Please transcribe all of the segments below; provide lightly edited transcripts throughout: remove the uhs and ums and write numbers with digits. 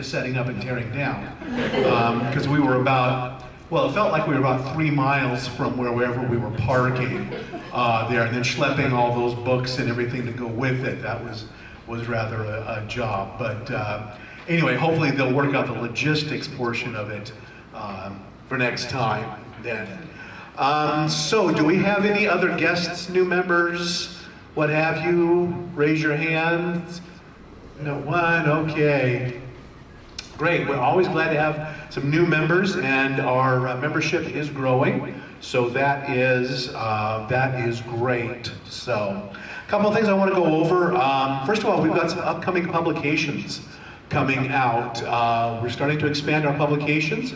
actually setting up and tearing down. Because we were about, well, it felt like we were about 3 miles from wherever we were parking there, and then schlepping all those books and everything to go with it. That was rather a job. But anyway, hopefully they'll work out the logistics portion of it for next time then. So do we have any other guests, new members, what have you? Raise your hand. No one, okay. Great, we're always glad to have some new members, and our membership is growing, so that is great. So, a couple of things I want to go over. First of all, we've got some upcoming publications coming out. We're starting to expand our publications.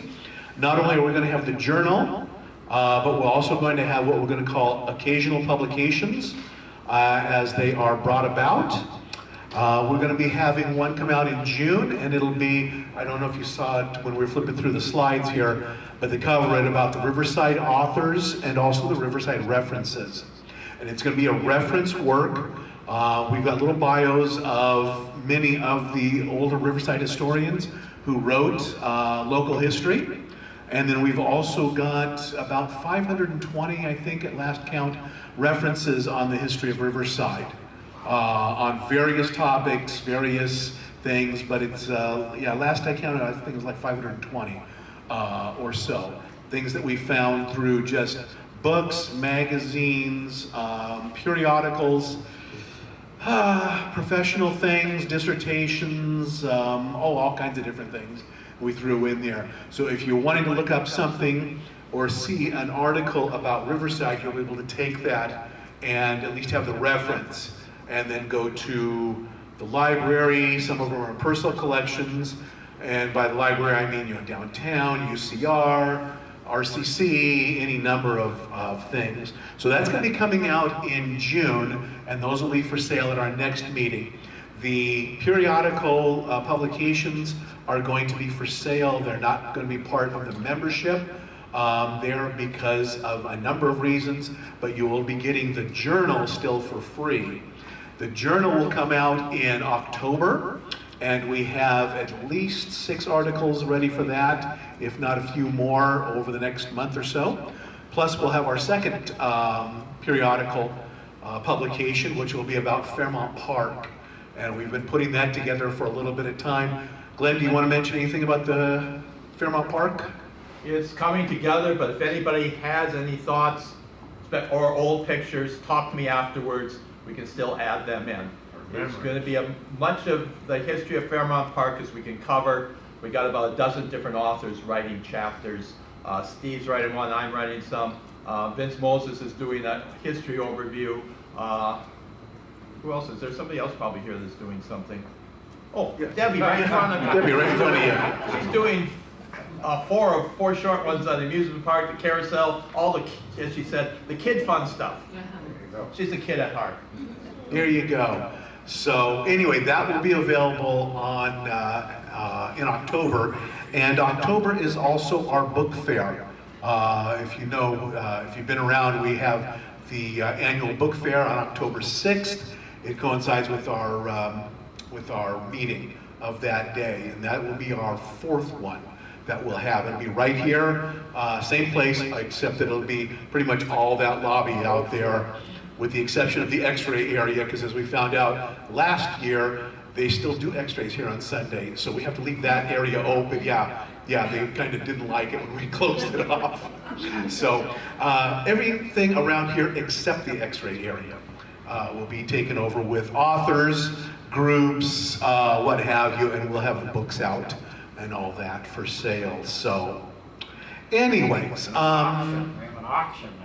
Not only are we going to have the journal, but we're also going to have what we're going to call occasional publications as they are brought about. We're going to be having one come out in June, and it'll be, I don't know if you saw it when we were flipping through the slides here, but they cover it about the Riverside authors and also the Riverside references. And it's going to be a reference work. We've got little bios of many of the older Riverside historians who wrote local history. And then we've also got about 520, I think at last count, references on the history of Riverside. On various topics, various things, but it's, yeah, last I counted, I think it was like 520 or so. Things that we found through just books, magazines, periodicals, professional things, dissertations, all kinds of different things we threw in there. So if you're wanting to look up something or see an article about Riverside, you'll be able to take that and at least have the reference, and then go to the library. Some of them are in personal collections, and by the library I mean, you know, downtown, UCR, RCC, any number of things. So that's going to be coming out in June, and those will be for sale at our next meeting. The periodical publications are going to be for sale. They're not going to be part of the membership there because of a number of reasons, but you will be getting the journal still for free. The journal will come out in October, and we have at least 6 articles ready for that, if not a few more over the next month or so. Plus we'll have our second periodical publication, which will be about Fairmount Park. And we've been putting that together for a little bit of time. Glenn, do you want to mention anything about the Fairmount Park? It's coming together, but if anybody has any thoughts or old pictures, talk to me afterwards. We can still add them in. It's going to be much of the history of Fairmount Park as we can cover. We got about a dozen different authors writing chapters. Steve's writing one, I'm writing some. Vince Moses is doing a history overview. Who else is there? Somebody else probably here that's doing something. Oh, yeah. Debbie, right in front of me. Debbie, right in front of you. She's doing four short ones on the amusement park, the carousel, all the, as she said, the kid fun stuff. She's a kid at heart. There you go. So anyway, that will be available on in October, and October is also our book fair. If you know, if you've been around, we have the annual book fair on October 6th. It coincides with our meeting of that day, and that will be our 4th one that we'll have. It'll be right here, same place, except that it'll be pretty much all that lobby out there, with the exception of the x-ray area, because as we found out last year, they still do x-rays here on Sunday, so we have to leave that area open. Yeah, they kind of didn't like it when we closed it off. So everything around here except the x-ray area will be taken over with authors, groups, what have you, and we'll have the books out and all that for sale. So anyways, we have an auction there.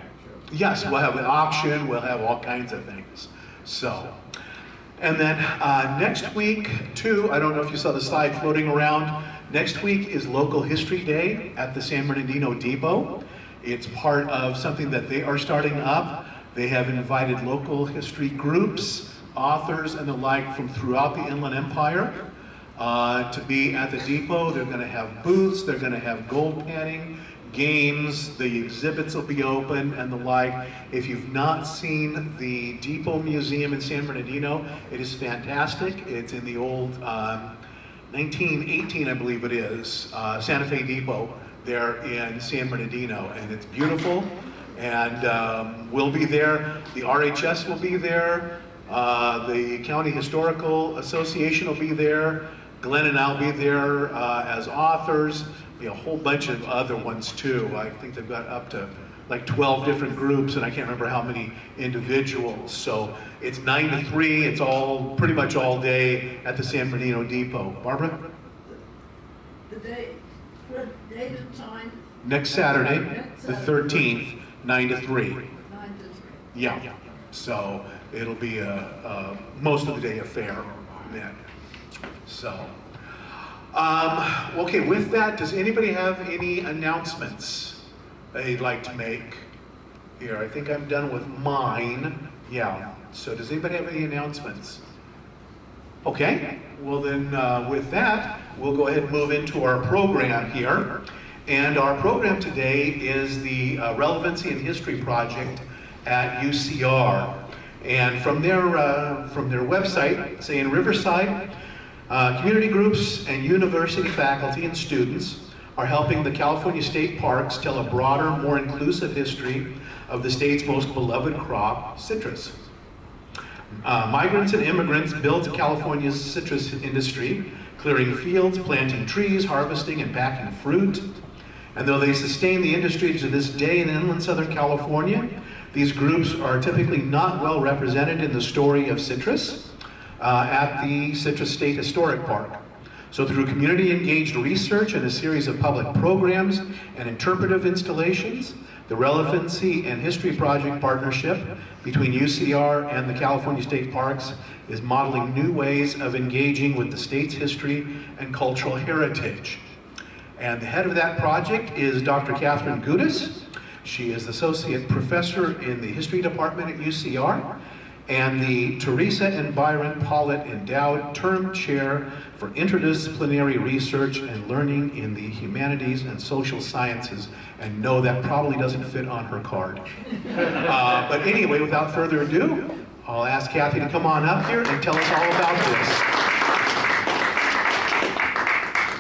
Yes, we'll have an auction, we'll have all kinds of things. So, and then next week too, I don't know if you saw the slide floating around, next week is Local History Day at the San Bernardino Depot. It's part of something that they are starting up. They have invited local history groups, authors and the like from throughout the Inland Empire to be at the depot. They're going to have booths, they're going to have gold panning, games, the exhibits will be open and the like. If you've not seen the Depot Museum in San Bernardino, it is fantastic. It's in the old 1918, I believe it is, Santa Fe Depot there in San Bernardino, and it's beautiful. And we'll be there. The RHS will be there. The County Historical Association will be there. Glenn and I'll be there as authors. Be a whole bunch of other ones too. I think they've got up to like 12 different groups, and I can't remember how many individuals. So it's 9 to 3. It's all pretty much all day at the San Bernardino Depot. Barbara? The date and time? Next Saturday, the 13th, 9 to 3. 9 to 3. Yeah. So it'll be a most of the day affair then. So, okay, with that, does anybody have any announcements they'd like to make? Here, I think I'm done with mine. Yeah, so does anybody have any announcements? Okay, well then with that, we'll go ahead and move into our program here. And our program today is the Relevancy and History Project at UCR. And from their website, say in Riverside, community groups and university faculty and students are helping the California state parks tell a broader, more inclusive history of the state's most beloved crop, citrus. Migrants and immigrants built California's citrus industry, clearing fields, planting trees, harvesting and packing fruit. And though they sustain the industry to this day in inland Southern California, these groups are typically not well represented in the story of citrus at the Citrus State Historic Park. So through community-engaged research and a series of public programs and interpretive installations, the Relevancy and History Project partnership between UCR and the California State Parks is modeling new ways of engaging with the state's history and cultural heritage. And the head of that project is Dr. Catherine Gudis. She is Associate Professor in the History Department at UCR and the Teresa and Byron Pollitt Endowed Term Chair for Interdisciplinary Research and Learning in the Humanities and Social Sciences. And no, that probably doesn't fit on her card. But anyway, without further ado, I'll ask Kathy to come on up here and tell us all about this.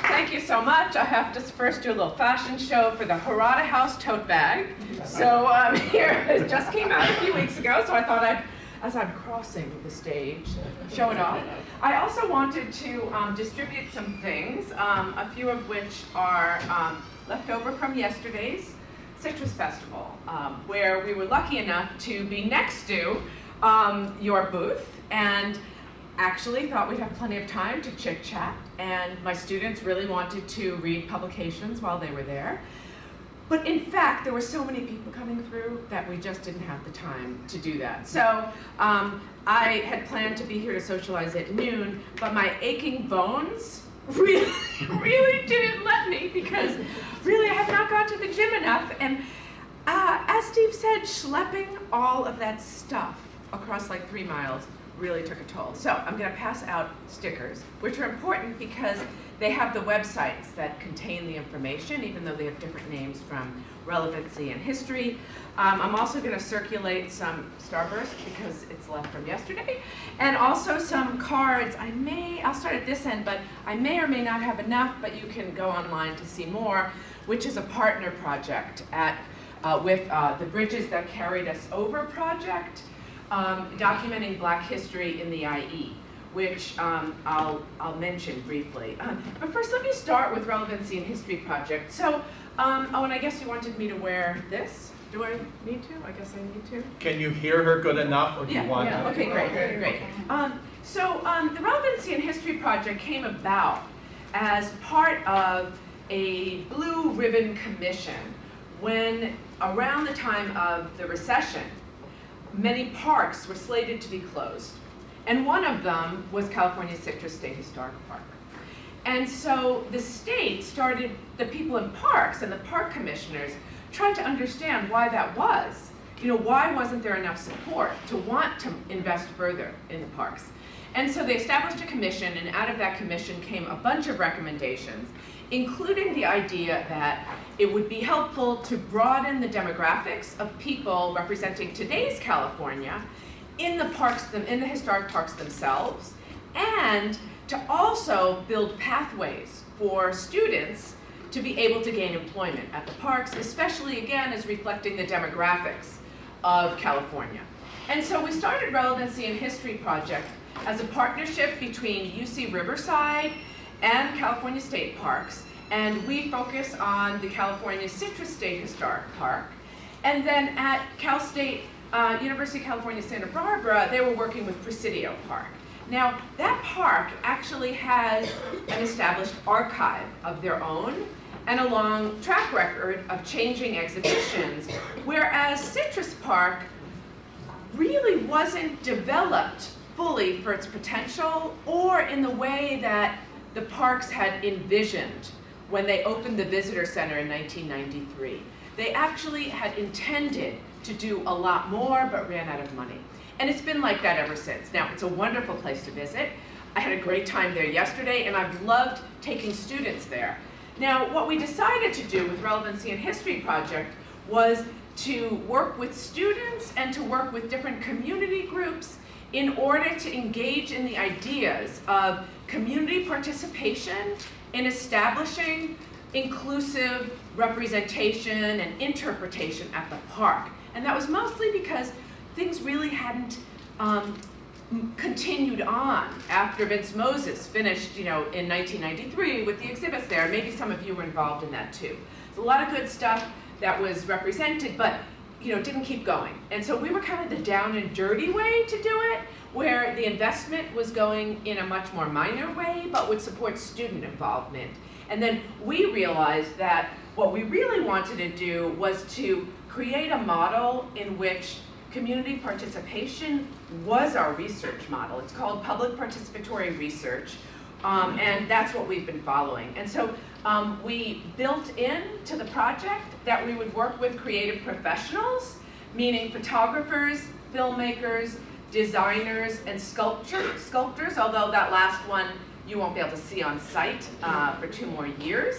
Thank you so much. I have to first do a little fashion show for the Harada House tote bag. So here, it just came out a few weeks ago, so I thought as I'm crossing the stage, show it off. I also wanted to distribute some things, a few of which are left over from yesterday's Citrus Festival, where we were lucky enough to be next to your booth, and actually thought we'd have plenty of time to chit-chat, and my students really wanted to read publications while they were there. But in fact, there were so many people coming through that we just didn't have the time to do that. So I had planned to be here to socialize at noon, but my aching bones really didn't let me, because really I have not gone to the gym enough. And as Steve said, schlepping all of that stuff across like 3 miles really took a toll. So I'm going to pass out stickers, which are important because they have the websites that contain the information, even though they have different names from Relevancy and History. I'm also going to circulate some Starburst because it's left from yesterday, and also some cards. I'll start at this end, but I may or may not have enough, but you can go online to see more, which is a partner project with the Bridges That Carried Us Over project, documenting Black history in the IE, which I'll mention briefly. But first, let me start with Relevancy and History Project. So, oh, and I guess you wanted me to wear this. Do I need to? I guess I need to. Can you hear her good enough, or do you want to? Okay, great. So the Relevancy and History Project came about as part of a Blue Ribbon Commission when, around the time of the recession, many parks were slated to be closed. And one of them was California's Citrus State Historic Park. And so the state started, the people in parks and the park commissioners tried to understand why that was. You know, why wasn't there enough support to want to invest further in the parks? And so they established a commission, and out of that commission came a bunch of recommendations, including the idea that it would be helpful to broaden the demographics of people representing today's California in the parks, in the historic parks themselves, and to also build pathways for students to be able to gain employment at the parks, especially again as reflecting the demographics of California. And so we started Relevancy and History Project as a partnership between UC Riverside and California State Parks, and we focus on the California Citrus State Historic Park. And then at Cal State, University of California, Santa Barbara, they were working with Presidio Park. Now, that park actually has an established archive of their own and a long track record of changing exhibitions, whereas Citrus Park really wasn't developed fully for its potential or in the way that the parks had envisioned when they opened the visitor center in 1993. They actually had intended to do a lot more but ran out of money. And it's been like that ever since. Now, it's a wonderful place to visit. I had a great time there yesterday, and I've loved taking students there. Now, what we decided to do with Relevancy and History Project was to work with students and to work with different community groups in order to engage in the ideas of community participation in establishing inclusive representation and interpretation at the park. And that was mostly because things really hadn't continued on after Vince Moses finished, in 1993 with the exhibits there. Maybe some of you were involved in that too. There's a lot of good stuff that was represented, but didn't keep going. And so we were kind of the down and dirty way to do it, where the investment was going in a much more minor way, but would support student involvement. And then we realized that what we really wanted to do was to create a model in which community participation was our research model. It's called public participatory research, and that's what we've been following. And so we built into the project that we would work with creative professionals, meaning photographers, filmmakers, designers, and sculptors, although that last one you won't be able to see on site for 2 more years.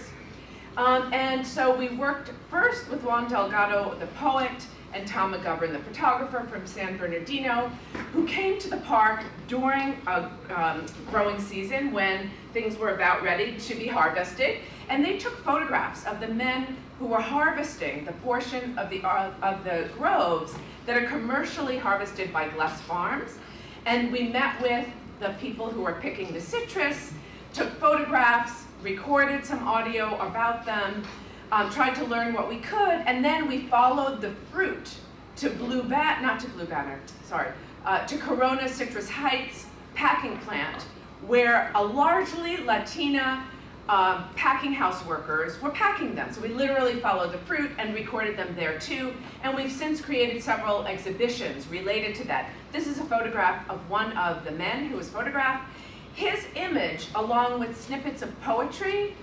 And so we worked first with Juan Delgado, the poet, and Tom McGovern, the photographer from San Bernardino, who came to the park during a growing season when things were about ready to be harvested. And they took photographs of the men who were harvesting the portion of the groves that are commercially harvested by Gless Farms. And we met with the people who were picking the citrus, took photographs, recorded some audio about them, tried to learn what we could, and then we followed the fruit to to Corona Citrus Heights packing plant, where a largely Latina packing house workers were packing them. So we literally followed the fruit and recorded them there too, and we've since created several exhibitions related to that. This is a photograph of one of the men who was photographed. His image, along with snippets of poetry,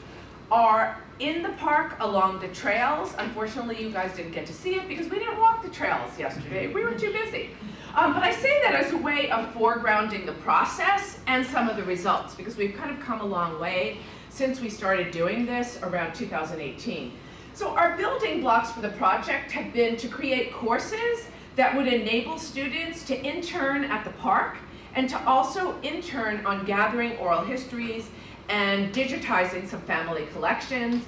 are in the park along the trails. Unfortunately, you guys didn't get to see it because we didn't walk the trails yesterday. We were too busy. But I say that as a way of foregrounding the process and some of the results, because we've kind of come a long way since we started doing this around 2018. So our building blocks for the project have been to create courses that would enable students to intern at the park and to also intern on gathering oral histories and digitizing some family collections.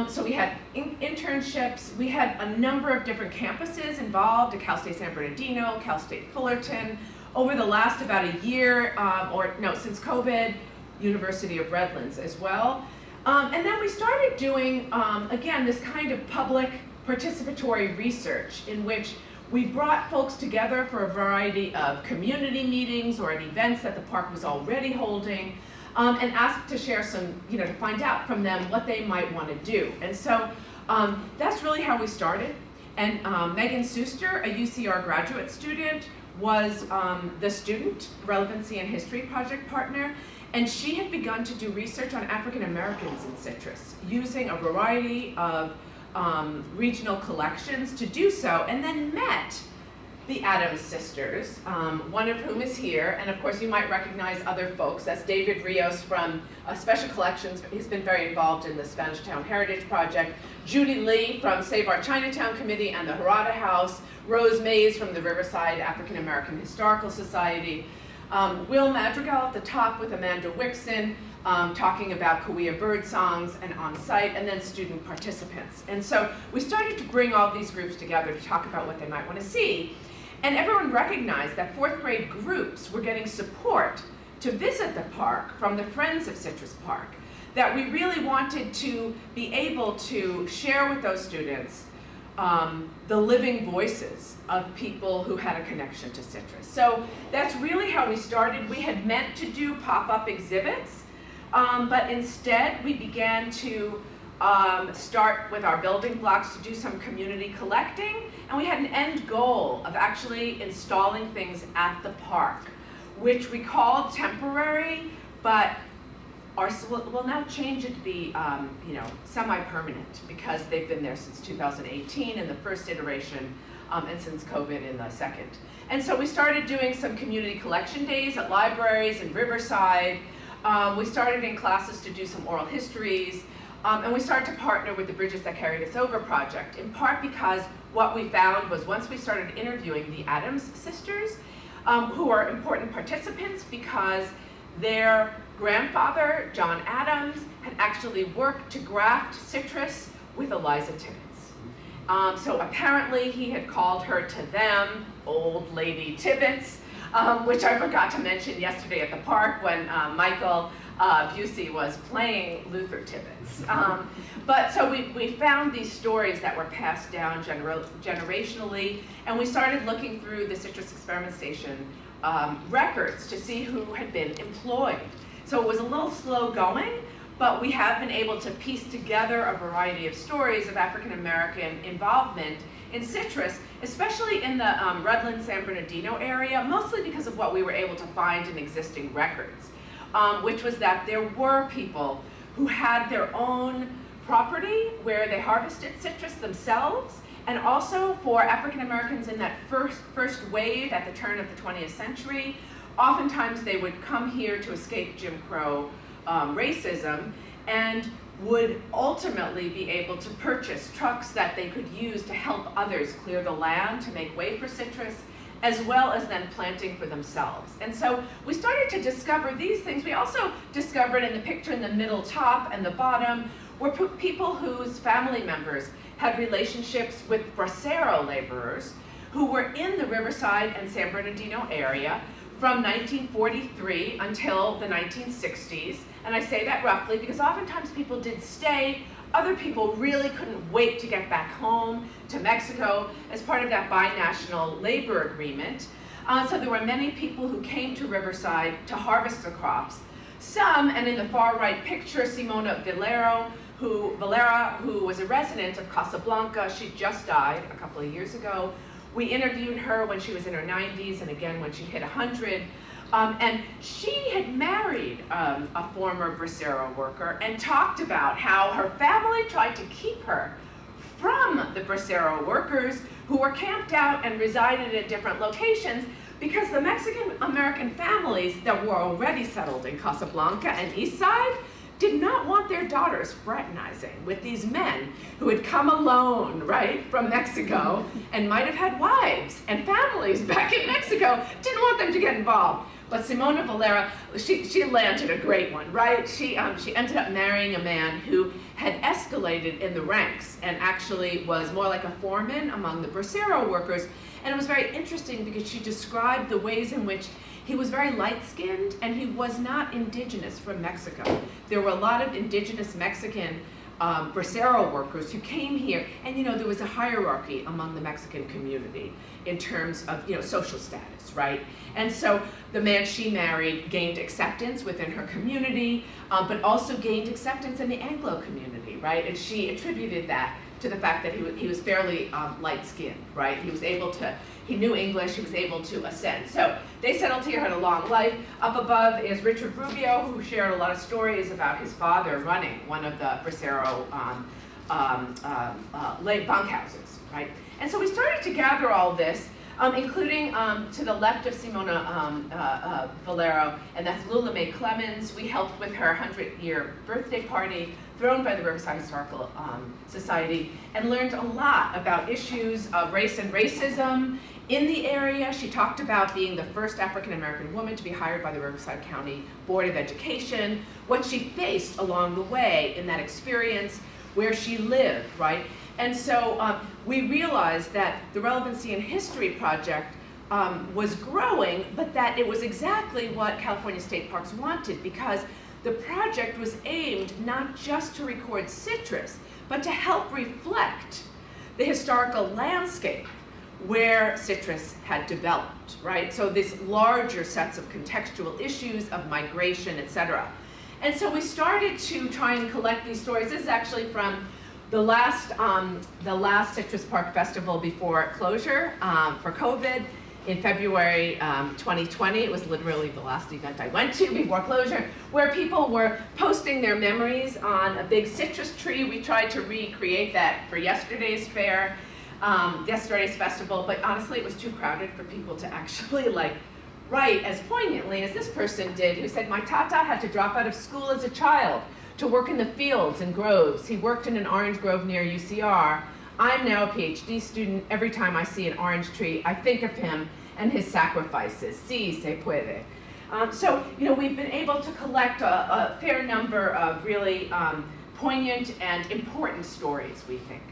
So we had internships. We had a number of different campuses involved at Cal State San Bernardino, Cal State Fullerton. Over the last about a year, since COVID, University of Redlands as well. And then we started doing, again, this kind of public participatory research in which we brought folks together for a variety of community meetings or at events that the park was already holding, and asked to share some, to find out from them what they might want to do. And so that's really how we started. And Megan Suster, a UCR graduate student, was the student Relevancy and History Project partner. And she had begun to do research on African Americans in citrus, using a variety of regional collections to do so, and then met the Adams sisters, one of whom is here, and of course you might recognize other folks. That's David Rios from Special Collections. He's been very involved in the Spanish Town Heritage Project. Judy Lee from Save Our Chinatown Committee and the Harada House. Rose Mays from the Riverside African American Historical Society. Will Madrigal at the top with Amanda Wixon, talking about Cahuilla bird songs and on-site, and then student participants. And so we started to bring all these groups together to talk about what they might want to see. And everyone recognized that fourth grade groups were getting support to visit the park from the Friends of Citrus Park, that we really wanted to be able to share with those students the living voices of people who had a connection to citrus. So that's really how we started. We had meant to do pop-up exhibits, but instead we began to start with our building blocks to do some community collecting, and we had an end goal of actually installing things at the park, which we called temporary, but we'll now change it to be semi-permanent, because they've been there since 2018 in the first iteration, and since COVID in the second. And so we started doing some community collection days at libraries in Riverside. We started in classes to do some oral histories, and we started to partner with the Bridges That Carried Us Over project, in part because what we found was once we started interviewing the Adams sisters, who are important participants because their grandfather, John Adams, had actually worked to graft citrus with Eliza Tibbets. So apparently he had called her to them, Old Lady Tibbets, which I forgot to mention yesterday at the park when Michael Busey was playing Luther Tibbets. But so we found these stories that were passed down generationally, and we started looking through the Citrus Experiment Station records to see who had been employed. So it was a little slow going, but we have been able to piece together a variety of stories of African American involvement in citrus, especially in the Redland, San Bernardino area, mostly because of what we were able to find in existing records, which was that there were people who had their own property where they harvested citrus themselves, and also for African Americans in that first wave at the turn of the 20th century, oftentimes they would come here to escape Jim Crow racism, and would ultimately be able to purchase trucks that they could use to help others clear the land to make way for citrus, as well as then planting for themselves. And so we started to discover these things. We also discovered in the picture in the middle top and the bottom were people whose family members had relationships with bracero laborers who were in the Riverside and San Bernardino area from 1943 until the 1960s. And I say that roughly because oftentimes people did stay. Other people really couldn't wait to get back home to Mexico as part of that binational labor agreement. So there were many people who came to Riverside to harvest the crops. Some, and in the far right picture, Simona Valera, who was a resident of Casablanca. She just died a couple of years ago. We interviewed her when she was in her 90s and again when she hit 100. And she had married a former bracero worker and talked about how her family tried to keep her from the bracero workers who were camped out and resided at different locations, because the Mexican-American families that were already settled in Casablanca and East Side did not want their daughters fraternizing with these men who had come alone, right, from Mexico and might have had wives and families back in Mexico, didn't want them to get involved. But Simona Valera, she landed a great one, right? She ended up marrying a man who had escalated in the ranks and actually was more like a foreman among the bracero workers. And it was very interesting because she described the ways in which he was very light-skinned and he was not indigenous from Mexico. There were a lot of indigenous Mexican bracero workers who came here, and there was a hierarchy among the Mexican community in terms of social status, right? And so the man she married gained acceptance within her community, but also gained acceptance in the Anglo community, right? And she attributed that to the fact that he was fairly light-skinned, right? He knew English, he was able to ascend. So they settled here, had a long life. Up above is Richard Rubio, who shared a lot of stories about his father running one of the bracero bunkhouses, right? And so we started to gather all this. including to the left of Simona Valero, and that's Lula Mae Clemens. We helped with her 100-year birthday party thrown by the Riverside Historical Society, and learned a lot about issues of race and racism in the area. She talked about being the first African-American woman to be hired by the Riverside County Board of Education, what she faced along the way in that experience, where she lived, right? And so we realized that the Relevancy in History Project was growing, but that it was exactly what California State Parks wanted, because the project was aimed not just to record citrus, but to help reflect the historical landscape where citrus had developed, right? So these larger sets of contextual issues of migration, et cetera. And so we started to try and collect these stories. This is actually from the last Citrus Park Festival before closure for COVID in February 2020. It was literally the last event I went to before closure, where people were posting their memories on a big citrus tree. We tried to recreate that for yesterday's fair, yesterday's festival, but honestly it was too crowded for people to actually write as poignantly as this person did, who said, "My tata had to drop out of school as a child to work in the fields and groves. He worked in an orange grove near UCR. I'm now a PhD student. Every time I see an orange tree, I think of him and his sacrifices. Si se puede." So, we've been able to collect a fair number of really poignant and important stories, we think,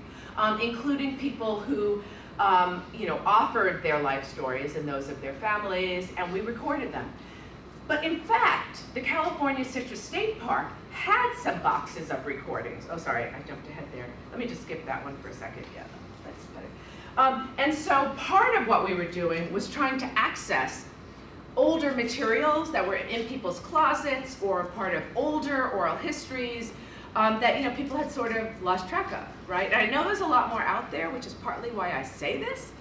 including people who, offered their life stories and those of their families, and we recorded them. But in fact, the California Citrus State Park had some boxes of recordings. Oh, sorry, I jumped ahead there. Let me just skip that one for a second. Yeah, that's better. And so part of what we were doing was trying to access older materials that were in people's closets or part of older oral histories that people had sort of lost track of, right? And I know there's a lot more out there, which is partly why I say this,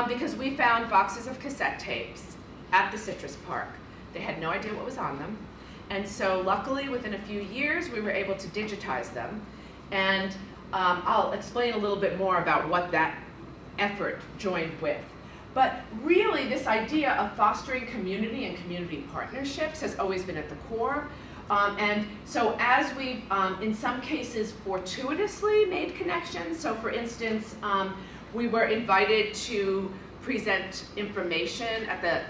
because we found boxes of cassette tapes at the Citrus Park. They had no idea what was on them. And so luckily, within a few years, we were able to digitize them. And I'll explain a little bit more about what that effort joined with. But really, this idea of fostering community and community partnerships has always been at the core. And so as we've, in some cases, fortuitously made connections, so for instance, we were invited to present information at the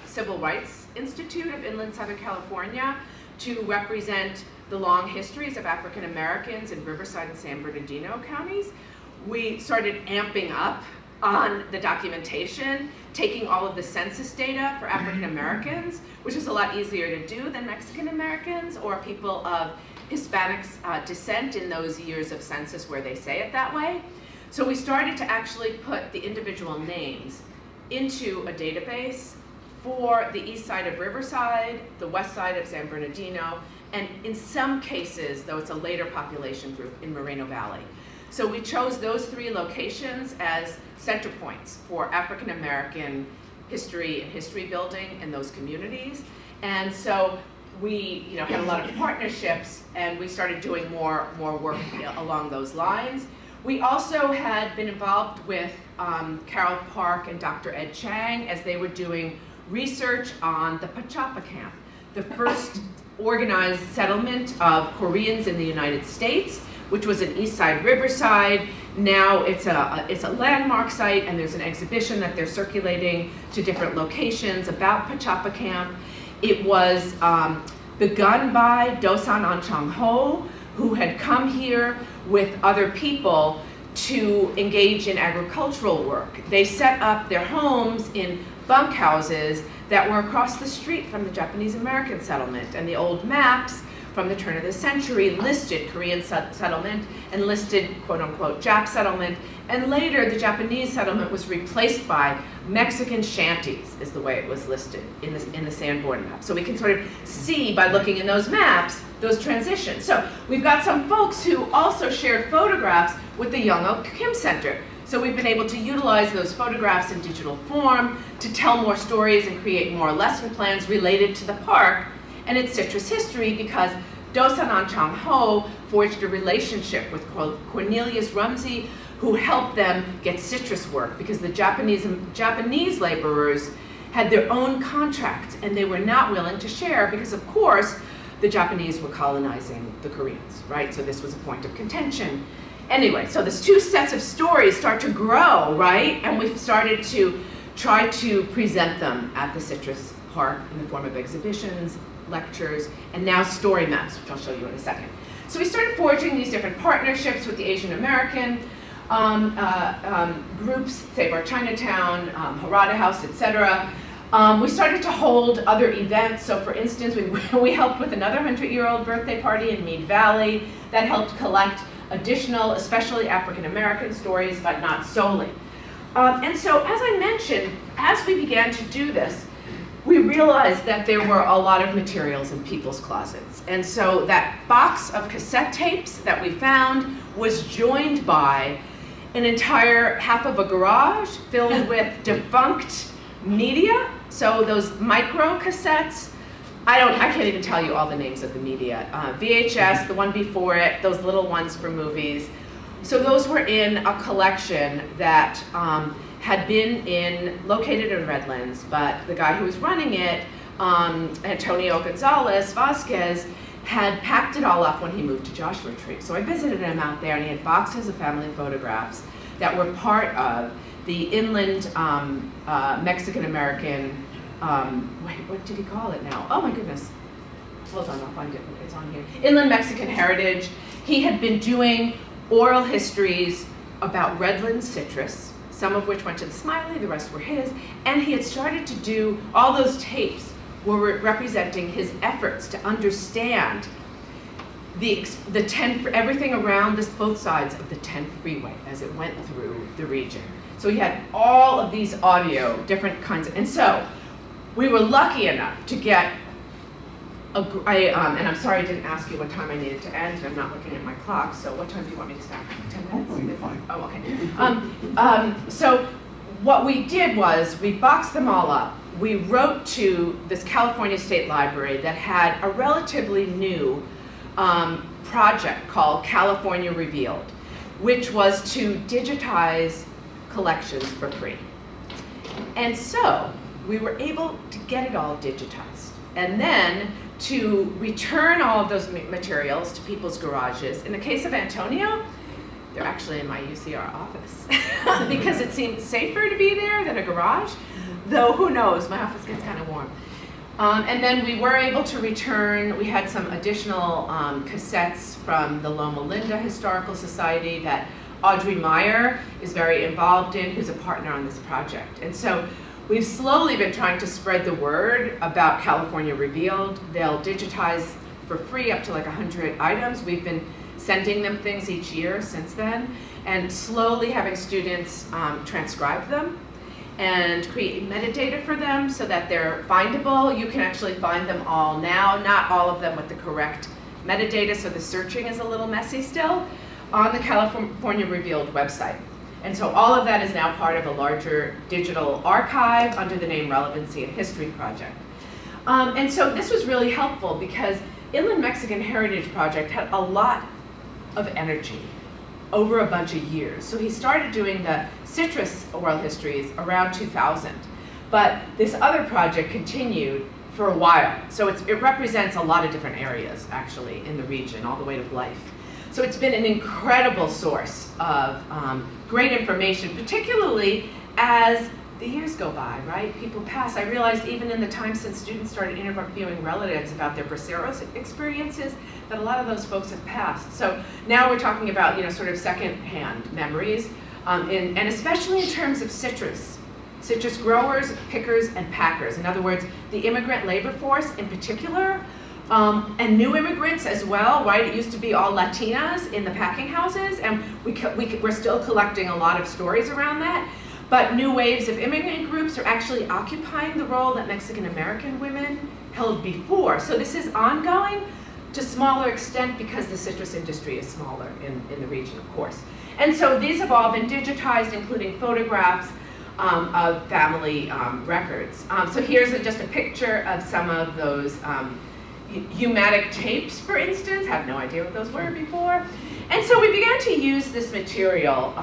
Civil Rights Institute of Inland Southern California to represent the long histories of African Americans in Riverside and San Bernardino counties. We started amping up on the documentation, taking all of the census data for African Americans, which is a lot easier to do than Mexican Americans or people of Hispanic descent in those years of census where they say it that way. So we started to actually put the individual names into a database for the east side of Riverside, the west side of San Bernardino, and in some cases, though it's a later population group, in Moreno Valley. So we chose those three locations as center points for African American history and history building in those communities. And so we had a lot of partnerships, and we started doing more work along those lines. We also had been involved with Carol Park and Dr. Ed Chang as they were doing research on the Pachapa camp, the first organized settlement of Koreans in the United States, which was in East Side Riverside. Now it's a landmark site, and there's an exhibition that they're circulating to different locations about Pachapa camp. It was begun by Dosan Anchang Ho, who had come here with other people to engage in agricultural work. They set up their homes in bunkhouses that were across the street from the Japanese American settlement, and the old maps from the turn of the century listed Korean settlement and listed quote-unquote Jap settlement, and later the Japanese settlement was replaced by Mexican shanties, is the way it was listed in the Sanborn map. So we can sort of see by looking in those maps those transitions. So we've got some folks who also shared photographs with the Young Oak Kim Center. So we've been able to utilize those photographs in digital form to tell more stories and create more lesson plans related to the park and its citrus history, because Dosan Anchang Ho forged a relationship with Cornelius Rumsey, who helped them get citrus work because the Japanese laborers had their own contracts and they were not willing to share because, of course, the Japanese were colonizing the Koreans, right? So this was a point of contention. Anyway, so these two sets of stories start to grow, right? And we've started to try to present them at the Citrus Park in the form of exhibitions, lectures, and now story maps, which I'll show you in a second. So we started forging these different partnerships with the Asian American groups, Save Our Chinatown, Harada House, etc. We started to hold other events. So for instance, we helped with another 100-year-old birthday party in Mead Valley that helped collect additional, especially African American stories, but not solely. And so as I mentioned, as we began to do this, we realized that there were a lot of materials in people's closets. And so that box of cassette tapes that we found was joined by an entire half of a garage filled with defunct media. So those micro cassettes, I can't even tell you all the names of the media. VHS, the one before it, those little ones for movies. So those were in a collection that had been located in Redlands, but the guy who was running it, Antonio Vasquez, had packed it all up when he moved to Joshua Tree. So I visited him out there and he had boxes of family photographs that were part of the inland Mexican-American, wait, what did he call it now? Oh my goodness. Hold on, I'll find it, it's on here. Inland Mexican Heritage. He had been doing oral histories about Redlands citrus, some of which went to the Smiley, the rest were his, and he had started to do, all those tapes were representing his efforts to understand everything around both sides of the 10 freeway as it went through the region. So he had all of these audio, different kinds of, and so we were lucky enough to get and I'm sorry I didn't ask you what time I needed to end, and I'm not looking at my clock, so what time do you want me to stop? 10 minutes? Fine. Oh, okay. So what we did was we boxed them all up. We wrote to this California State Library that had a relatively new project called California Revealed, which was to digitize collections for free. And so we were able to get it all digitized. And then to return all of those materials to people's garages. In the case of Antonio, they're actually in my UCR office because it seemed safer to be there than a garage, though who knows, my office gets kind of warm. And then we were able to return, we had some additional cassettes from the Loma Linda Historical Society that Audrey Meyer is very involved in, who's a partner on this project. And so we've slowly been trying to spread the word about California Revealed. They'll digitize for free up to like 100 items. We've been sending them things each year since then, and slowly having students transcribe them and create metadata for them so that they're findable. You can actually find them all now, not all of them with the correct metadata, so the searching is a little messy still, on the California Revealed website. And so all of that is now part of a larger digital archive under the name Relevancy History Project. And so this was really helpful because Inland Mexican Heritage Project had a lot of energy over a bunch of years. So he started doing the citrus oral histories around 2000. But this other project continued for a while. So it represents a lot of different areas, actually, in the region, all the way to Blythe. So it's been an incredible source of great information, particularly as the years go by, right? People pass. I realized even in the time since students started interviewing relatives about their Braceros experiences, that a lot of those folks have passed. So now we're talking about, sort of secondhand memories, and especially in terms of citrus growers, pickers, and packers. In other words, the immigrant labor force in particular, and new immigrants as well, right? It used to be all Latinas in the packing houses, and we're still collecting a lot of stories around that. But new waves of immigrant groups are actually occupying the role that Mexican American women held before. So this is ongoing to smaller extent because the citrus industry is smaller in the region, of course. And so these have all been digitized, including photographs of family records. So here's just a picture of some of those Humatic tapes, for instance. Had no idea what those were before. And so we began to use this material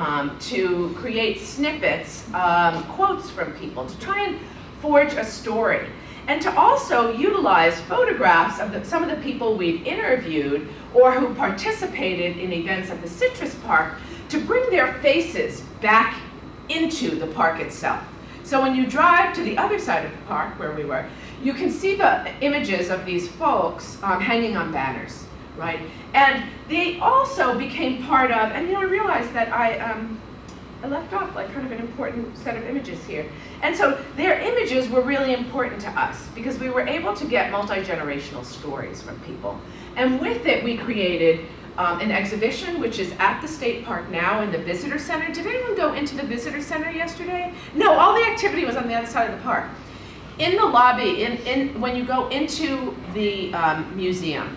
to create snippets, quotes from people, to try and forge a story. And to also utilize photographs of some of the people we've interviewed or who participated in events at the Citrus Park to bring their faces back into the park itself. So when you drive to the other side of the park where we were, you can see the images of these folks hanging on banners, right? And they also became part of, and I realized that I left off like kind of an important set of images here. And so their images were really important to us because we were able to get multi-generational stories from people. And with it, we created an exhibition, which is at the state park now in the visitor center. Did anyone go into the visitor center yesterday? No, all the activity was on the other side of the park. In the lobby, when you go into the museum,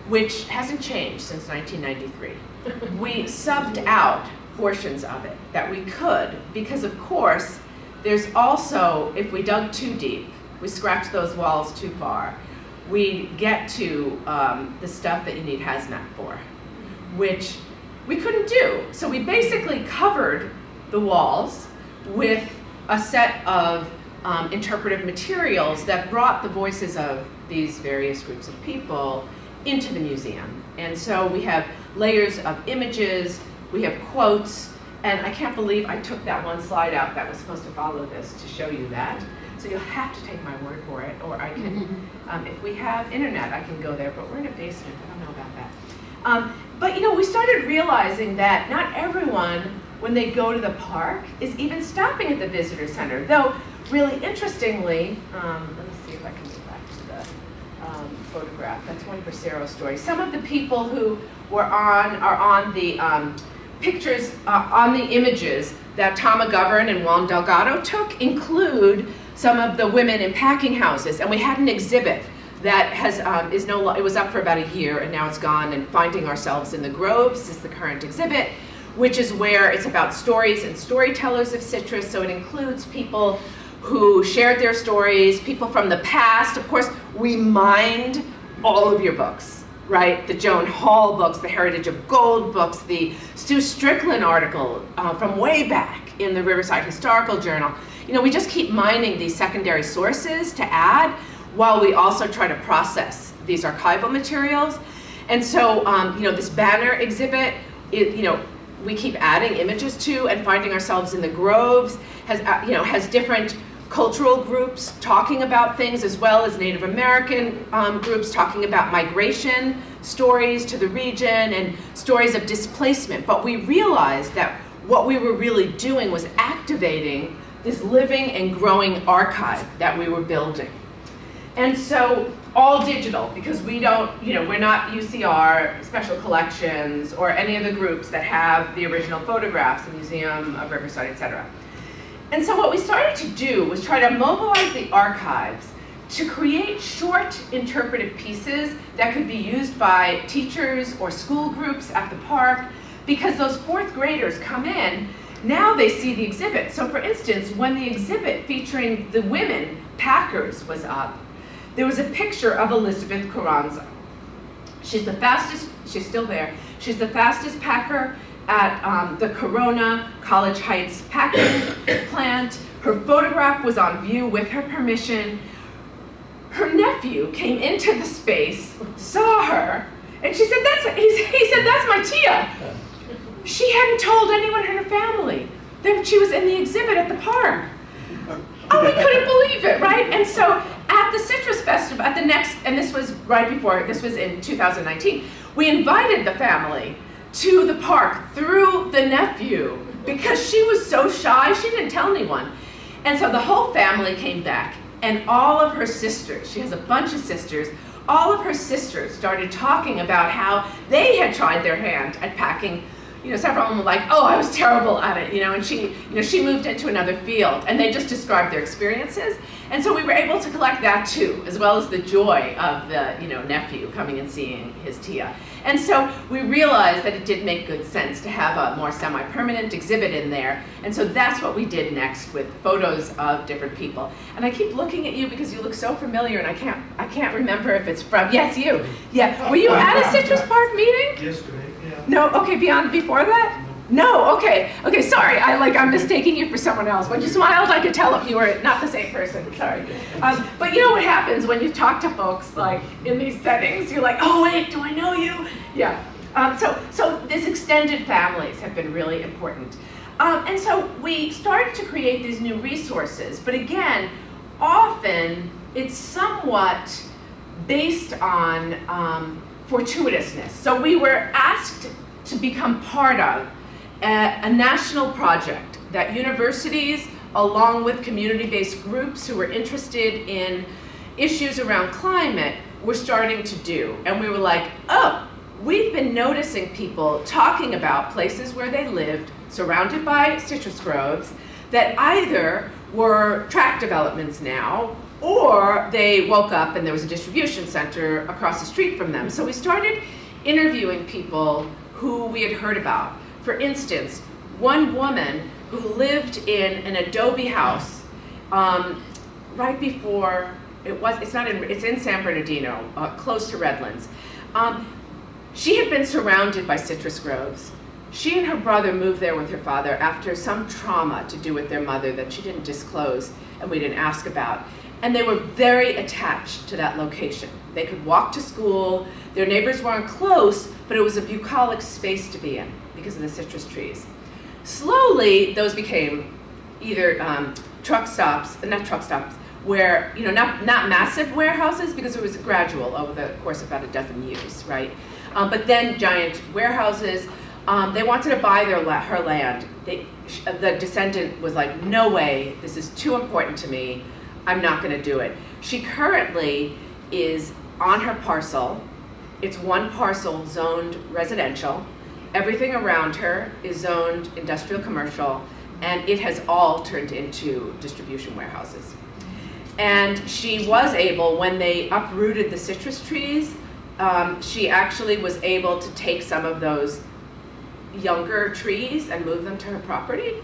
which hasn't changed since 1993, we subbed out portions of it that we could, because of course, there's also, if we dug too deep, we scratched those walls too far, we get to the stuff that you need hazmat for, which we couldn't do. So we basically covered the walls with a set of interpretive materials that brought the voices of these various groups of people into the museum. And so we have layers of images, we have quotes, and I can't believe I took that one slide out that was supposed to follow this to show you that. So you'll have to take my word for it, or I can, if we have internet, I can go there, but we're in a basement, I don't know about that. But we started realizing that not everyone, when they go to the park, is even stopping at the visitor center. Though, really interestingly, let me see if I can get back to the photograph. That's one Bracero story. Some of the people who are on the pictures, on the images that Tom McGovern and Juan Delgado took include some of the women in packing houses. And we had an exhibit that it was up for about a year and now it's gone, and Finding Ourselves in the Groves is the current exhibit, which is where it's about stories and storytellers of Citrus. So it includes people who shared their stories, people from the past. Of course, we mined all of your books, right? The Joan Hall books, the Heritage of Gold books, the Stu Strickland article from way back in the Riverside Historical Journal. We just keep mining these secondary sources to add while we also try to process these archival materials. And so, this banner exhibit, we keep adding images to, and Finding Ourselves in the Groves has different cultural groups talking about things, as well as Native American groups talking about migration stories to the region and stories of displacement. But we realized that what we were really doing was activating this living and growing archive that we were building. And so, all digital, because we don't, we're not UCR, Special Collections, or any of the groups that have the original photographs, the Museum of Riverside, etc. And so what we started to do was try to mobilize the archives to create short interpretive pieces that could be used by teachers or school groups at the park, because those fourth graders come in, now they see the exhibit. So for instance, when the exhibit featuring the women packers was up, there was a picture of Elizabeth Carranza. She's still there. She's the fastest packer at the Corona College Heights packing plant. Her photograph was on view with her permission. Her nephew came into the space, saw her, and she said, he said, "That's my Tia." She hadn't told anyone in her family that she was in the exhibit at the park. Oh, we couldn't believe it, right? And so at the Citrus Festival, and this was right before, this was in 2019, we invited the family to the park through the nephew because she was so shy, she didn't tell anyone. And so the whole family came back, and all of her sisters, she has a bunch of sisters, all of her sisters started talking about how they had tried their hand at packing. Several of them were like, "Oh, I was terrible at it," and she moved into another field, and they just described their experiences. And so we were able to collect that too, as well as the joy of the nephew coming and seeing his Tia. And so we realized that it did make good sense to have a more semi-permanent exhibit in there. And so that's what we did next with photos of different people. And I keep looking at you because you look so familiar, and I can't remember if it's from, yes, you. Yeah, were you at a Citrus Park meeting? Yesterday, yeah. No, okay, before that? No, okay, sorry, I'm mistaking you for someone else. When you smiled, I could tell if you were not the same person, sorry. But you know what happens when you talk to folks, like, in these settings, you're like, oh wait, do I know you? Yeah, so these extended families have been really important. And so we started to create these new resources, but again, often it's somewhat based on fortuitousness. So we were asked to become part of a national project that universities, along with community-based groups who were interested in issues around climate, were starting to do. And we were like, oh, we've been noticing people talking about places where they lived, surrounded by citrus groves, that either were tract developments now, or they woke up and there was a distribution center across the street from them. So we started interviewing people who we had heard about. For instance, one woman who lived in an adobe house right before, it's in San Bernardino, close to Redlands. She had been surrounded by citrus groves. She and her brother moved there with her father after some trauma to do with their mother that she didn't disclose and we didn't ask about. And they were very attached to that location. They could walk to school, their neighbors weren't close, but it was a bucolic space to be in because of the citrus trees. Slowly, those became either truck stops, where, not massive warehouses, because it was gradual over the course of about a dozen years, right? But then giant warehouses. They wanted to buy her land. The descendant was like, no way, this is too important to me. I'm not gonna do it. She currently is on her parcel. It's one parcel zoned residential. Everything around her is zoned industrial commercial, and it has all turned into distribution warehouses. And she was able, when they uprooted the citrus trees, she actually was able to take some of those younger trees and move them to her property.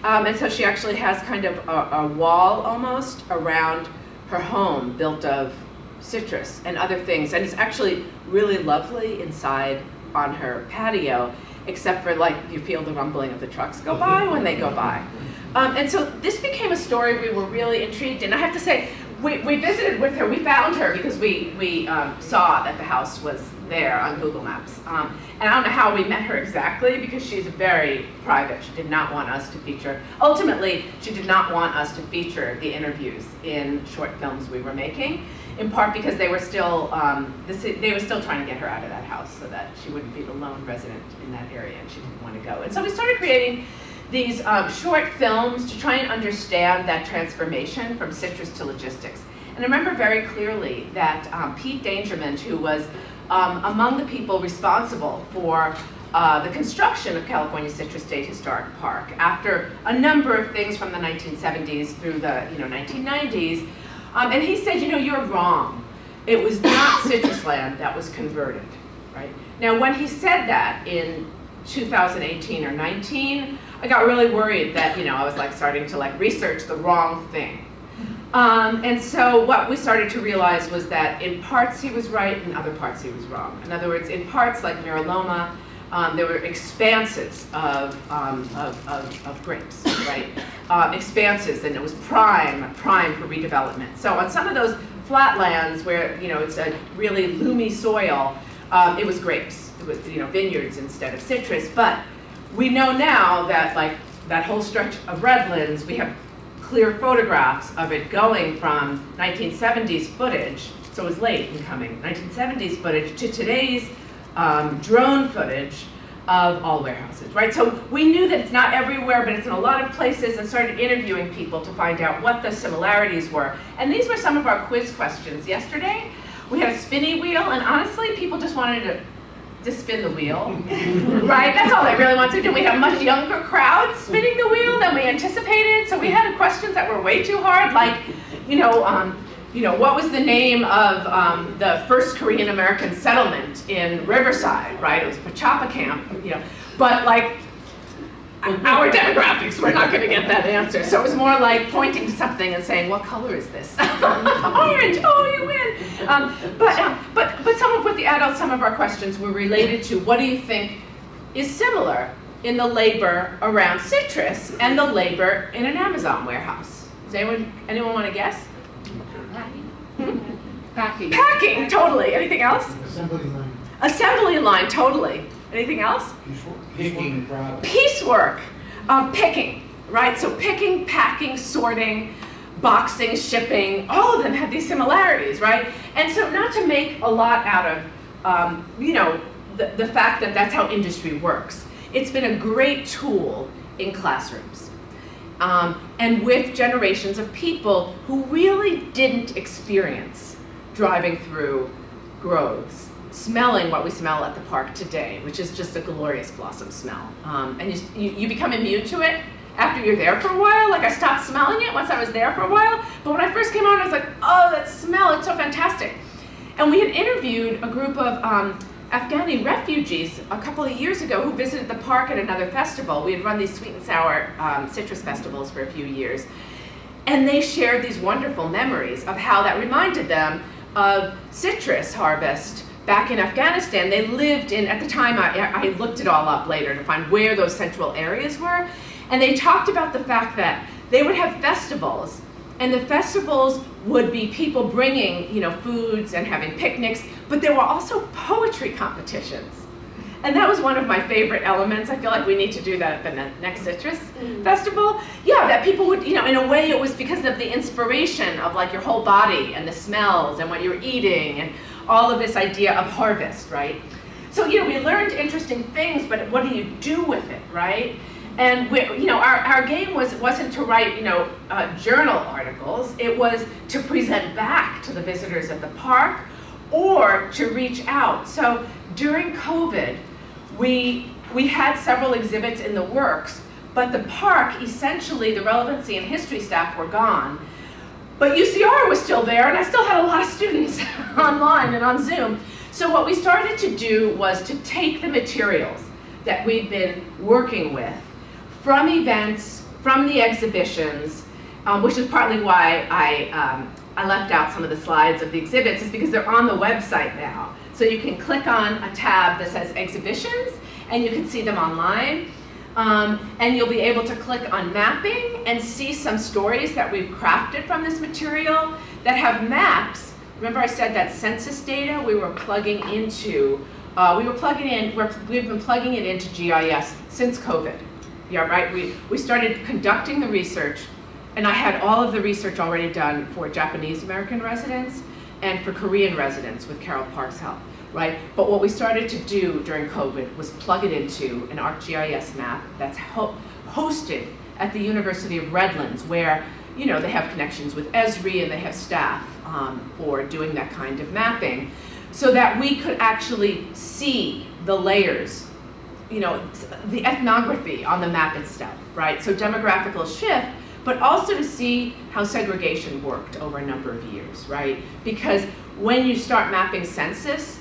And so she actually has kind of a wall almost around her home built of citrus and other things. And it's actually really lovely inside on her patio, except for like you feel the rumbling of the trucks go by when they go by. And so this became a story we were really intrigued in. I have to say, we visited with her, we found her because we saw that the house was there on Google Maps. And I don't know how we met her exactly because she's very private. She did not want us to feature, ultimately, she did not want us to feature the interviews in short films we were making, in part because they were still trying to get her out of that house so that she wouldn't be the lone resident in that area and she didn't want to go. And so we started creating these short films to try and understand that transformation from citrus to logistics. And I remember very clearly that Pete Dangermond, who was among the people responsible for the construction of California Citrus State Historic Park, after a number of things from the 1970s through the 1990s, and he said, you're wrong. It was not citrus land that was converted, right? Now, when he said that in 2018 or 19, I got really worried that I was starting to research the wrong thing. And so what we started to realize was that in parts he was right, in other parts he was wrong. In other words, in parts like Miraloma, there were expanses of grapes, right? Expanses, and it was prime for redevelopment. So on some of those flatlands where it's a really loomy soil, it was grapes. It was vineyards instead of citrus. But we know now that that whole stretch of Redlands, we have clear photographs of it going from 1970s footage, so it was late in coming, 1970s footage to today's drone footage of all warehouses, right? So we knew that it's not everywhere, but it's in a lot of places, and started interviewing people to find out what the similarities were. And these were some of our quiz questions. Yesterday, we had a spinny wheel, and honestly, people just wanted to spin the wheel, right? That's all they really wanted to do. We had a much younger crowd spinning the wheel than we anticipated, so we had questions that were way too hard, like, you know, what was the name of the first Korean American settlement in Riverside, right? It was Pachapa Camp, you know, but like our demographics, we're not going to get that answer. So it was more like pointing to something and saying, what color is this? Orange, oh, you win. But some of what the adults, some of our questions were related to, what do you think is similar in the labor around citrus and the labor in an Amazon warehouse? Does anyone want to guess? Packing. Packing, totally. Anything else? Assembly line. Assembly line, totally. Anything else? Picking product. Piecework, picking, right? So picking, packing, sorting, boxing, shipping, all of them have these similarities, right? And so not to make a lot out of, you know, the fact that that's how industry works. It's been a great tool in classrooms. And with generations of people who really didn't experience driving through groves, smelling what we smell at the park today, which is just a glorious blossom smell. And you become immune to it after you're there for a while. Like I stopped smelling it once I was there for a while, but when I first came on, I was like, oh, that smell, it's so fantastic. And we had interviewed a group of Afghani refugees a couple of years ago who visited the park at another festival. We had run these sweet and sour citrus festivals for a few years. And they shared these wonderful memories of how that reminded them of citrus harvest back in Afghanistan. They lived in, at the time, I looked it all up later to find where those central areas were. And they talked about the fact that they would have festivals, and the festivals would be people bringing, you know, foods and having picnics, but there were also poetry competitions. And that was one of my favorite elements. I feel like we need to do that at the next Citrus Festival. Yeah, that people would, you know, in a way it was because of the inspiration of like your whole body and the smells and what you're eating and all of this idea of harvest, right? So, you know, we learned interesting things, but what do you do with it, right? And we, you know, our game wasn't to write, you know, journal articles. It was to present back to the visitors at the park or to reach out. So during COVID, we had several exhibits in the works, but the park, essentially, the relevancy and history staff were gone. But UCR was still there, and I still had a lot of students online and on Zoom. So what we started to do was to take the materials that we'd been working with from events, from the exhibitions, which is partly why I left out some of the slides of the exhibits, is because they're on the website now. So you can click on a tab that says exhibitions, and you can see them online. And you'll be able to click on mapping and see some stories that we've crafted from this material that have maps. Remember I said that census data we were plugging into, we've been plugging it into GIS since COVID. Yeah, right, we started conducting the research, and I had all of the research already done for Japanese American residents and for Korean residents with Carol Park's help, right? But what we started to do during COVID was plug it into an ArcGIS map that's hosted at the University of Redlands, where, you know, they have connections with Esri and they have staff for doing that kind of mapping, so that we could actually see the layers, you know, the ethnography on the map itself, right? So demographical shift, but also to see how segregation worked over a number of years, right? Because when you start mapping census,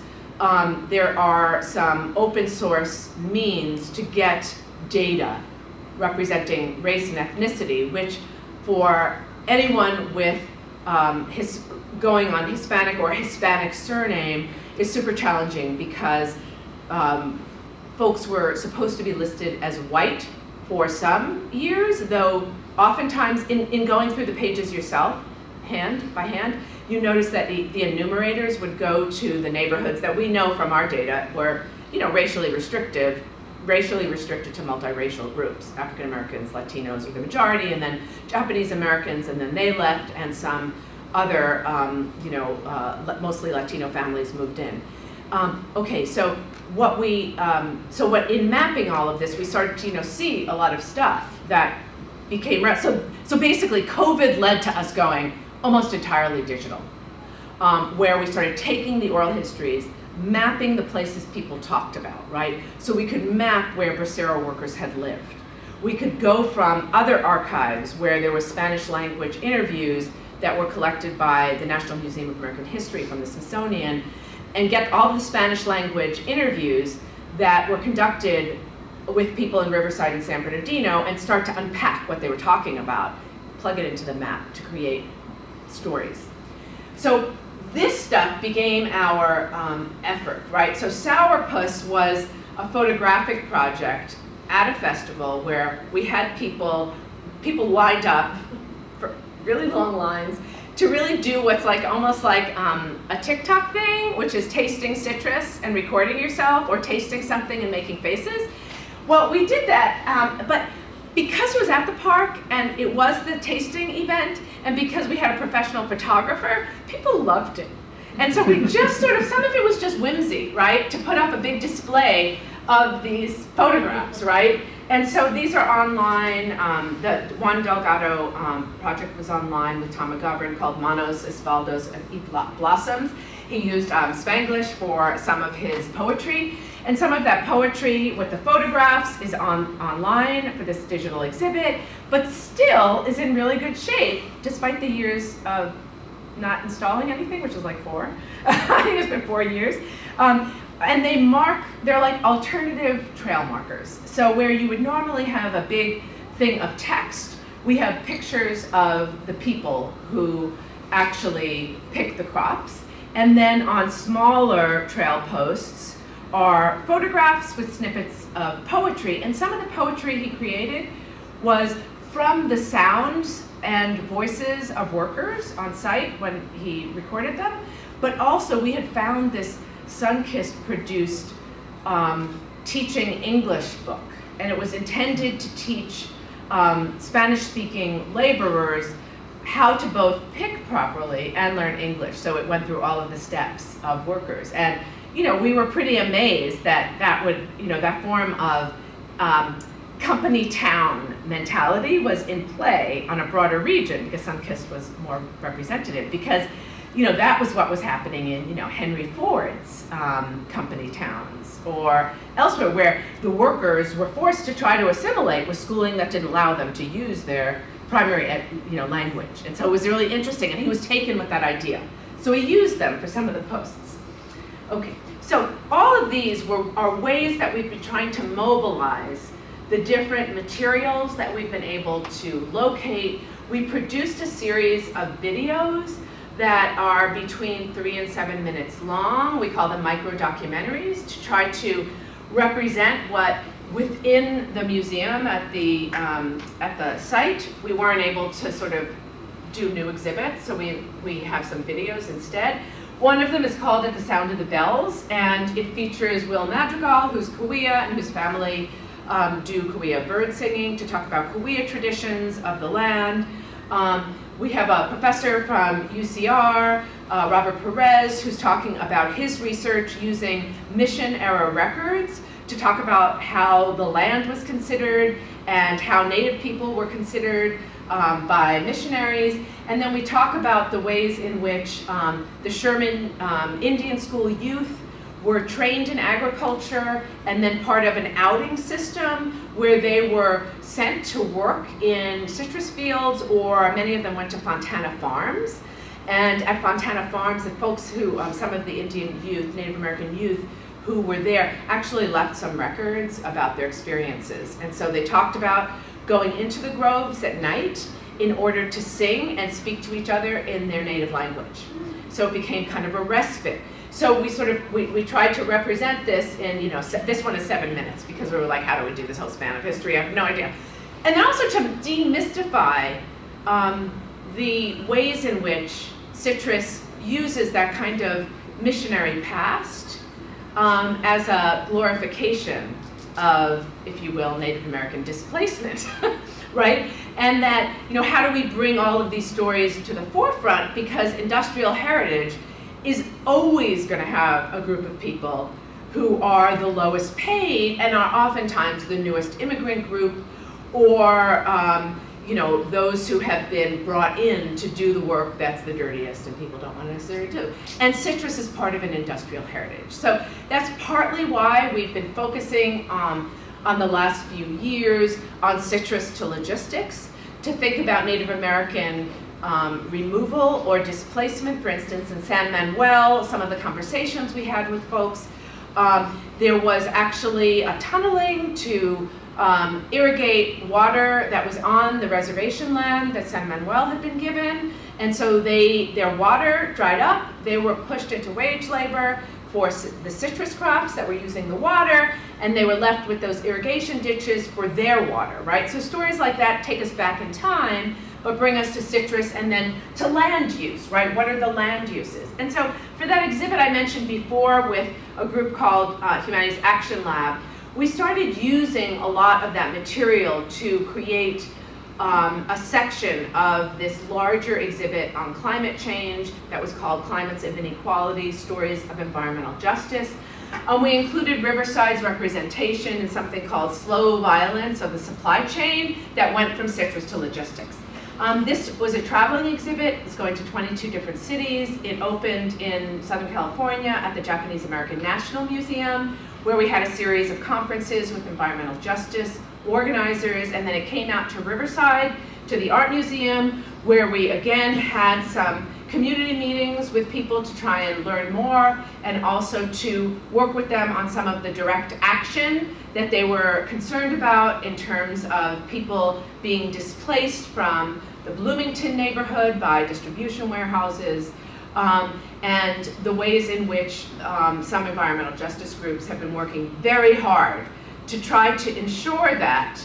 there are some open source means to get data representing race and ethnicity, which for anyone with going on Hispanic or Hispanic surname is super challenging, because folks were supposed to be listed as white for some years, though oftentimes in going through the pages yourself, hand by hand, you notice that the enumerators would go to the neighborhoods that we know from our data were, you know, racially restricted to multiracial groups. African Americans, Latinos are the majority, and then Japanese Americans, and then they left, and some other, you know, mostly Latino families moved in. Okay, so what in mapping all of this, we started to, you know, see a lot of stuff that became, so basically COVID led to us going almost entirely digital, where we started taking the oral histories, mapping the places people talked about, right? So we could map where bracero workers had lived. We could go from other archives where there were Spanish language interviews that were collected by the National Museum of American History from the Smithsonian, and get all the Spanish language interviews that were conducted with people in Riverside and San Bernardino, and start to unpack what they were talking about, plug it into the map to create stories. So this stuff became our effort, right? So Sourpuss was a photographic project at a festival where we had people lined up for really long lines to really do what's like almost like a TikTok thing, which is tasting citrus and recording yourself, or tasting something and making faces. Well, we did that, but because it was at the park and it was the tasting event, and because we had a professional photographer, people loved it. And so we just sort of, some of it was just whimsy, right? To put up a big display of these photographs, right? And so these are online. The Juan Delgado project was online with Tom McGovern, called Manos, Espaldos, and Blossoms. He used Spanglish for some of his poetry. And some of that poetry with the photographs is online for this digital exhibit, but still is in really good shape, despite the years of not installing anything, which is like 4. I think it's been 4 years. And they're like alternative trail markers. So where you would normally have a big thing of text, we have pictures of the people who actually pick the crops. And then on smaller trail posts are photographs with snippets of poetry. And some of the poetry he created was from the sounds and voices of workers on site when he recorded them. But also we had found this Sunkist produced teaching English book, and it was intended to teach Spanish-speaking laborers how to both pick properly and learn English. So it went through all of the steps of workers. And we were pretty amazed that that form of company town mentality was in play on a broader region, because Sunkist was more representative, because that was what was happening in Henry Ford's company towns, or elsewhere, where the workers were forced to try to assimilate with schooling that didn't allow them to use their primary language. And so it was really interesting, and he was taken with that idea. So he used them for some of the posts. Okay, so all of these are ways that we've been trying to mobilize the different materials that we've been able to locate. We produced a series of videos that are between 3 and 7 minutes long. We call them micro-documentaries, to try to represent what within the museum at the site we weren't able to sort of do new exhibits, so we have some videos instead. One of them is called At the Sound of the Bells, and it features Will Madrigal, who's Cahuilla, and whose family do Cahuilla bird singing, to talk about Cahuilla traditions of the land. We have a professor from UCR, Robert Perez, who's talking about his research using mission-era records to talk about how the land was considered and how Native people were considered by missionaries. And then we talk about the ways in which the Sherman Indian School youth were trained in agriculture, and then part of an outing system where they were sent to work in citrus fields, or many of them went to Fontana Farms. And at Fontana Farms, the folks who, some of the Indian youth, Native American youth who were there, actually left some records about their experiences. And so they talked about going into the groves at night in order to sing and speak to each other in their native language. So it became kind of a respite. So we tried to represent this in, this one is 7 minutes, because we were like, how do we do this whole span of history? I have no idea. And then also to demystify the ways in which citrus uses that kind of missionary past as a glorification of, if you will, Native American displacement, right? And that, how do we bring all of these stories to the forefront? Because industrial heritage is always going to have a group of people who are the lowest paid and are oftentimes the newest immigrant group, or those who have been brought in to do the work that's the dirtiest and people don't want to necessarily do. And citrus is part of an industrial heritage. So that's partly why we've been focusing on the last few years on citrus to logistics, to think about Native American removal or displacement. For instance, in San Manuel, some of the conversations we had with folks, there was actually a tunneling to irrigate water that was on the reservation land that San Manuel had been given. And so their water dried up. They were pushed into wage labor for the citrus crops that were using the water, and they were left with those irrigation ditches for their water, right? So stories like that take us back in time, but bring us to citrus and then to land use, right? What are the land uses? And so for that exhibit I mentioned before with a group called Humanities Action Lab, we started using a lot of that material to create a section of this larger exhibit on climate change that was called Climates of Inequality, Stories of Environmental Justice. We included Riverside's representation in something called Slow Violence of the Supply Chain that went from citrus to logistics. This was a traveling exhibit. It's going to 22 different cities. It opened in Southern California at the Japanese American National Museum, where we had a series of conferences with environmental justice organizers, and then it came out to Riverside, to the Art Museum, where we again had some community meetings with people to try and learn more, and also to work with them on some of the direct action that they were concerned about in terms of people being displaced from the Bloomington neighborhood by distribution warehouses, and the ways in which some environmental justice groups have been working very hard to try to ensure that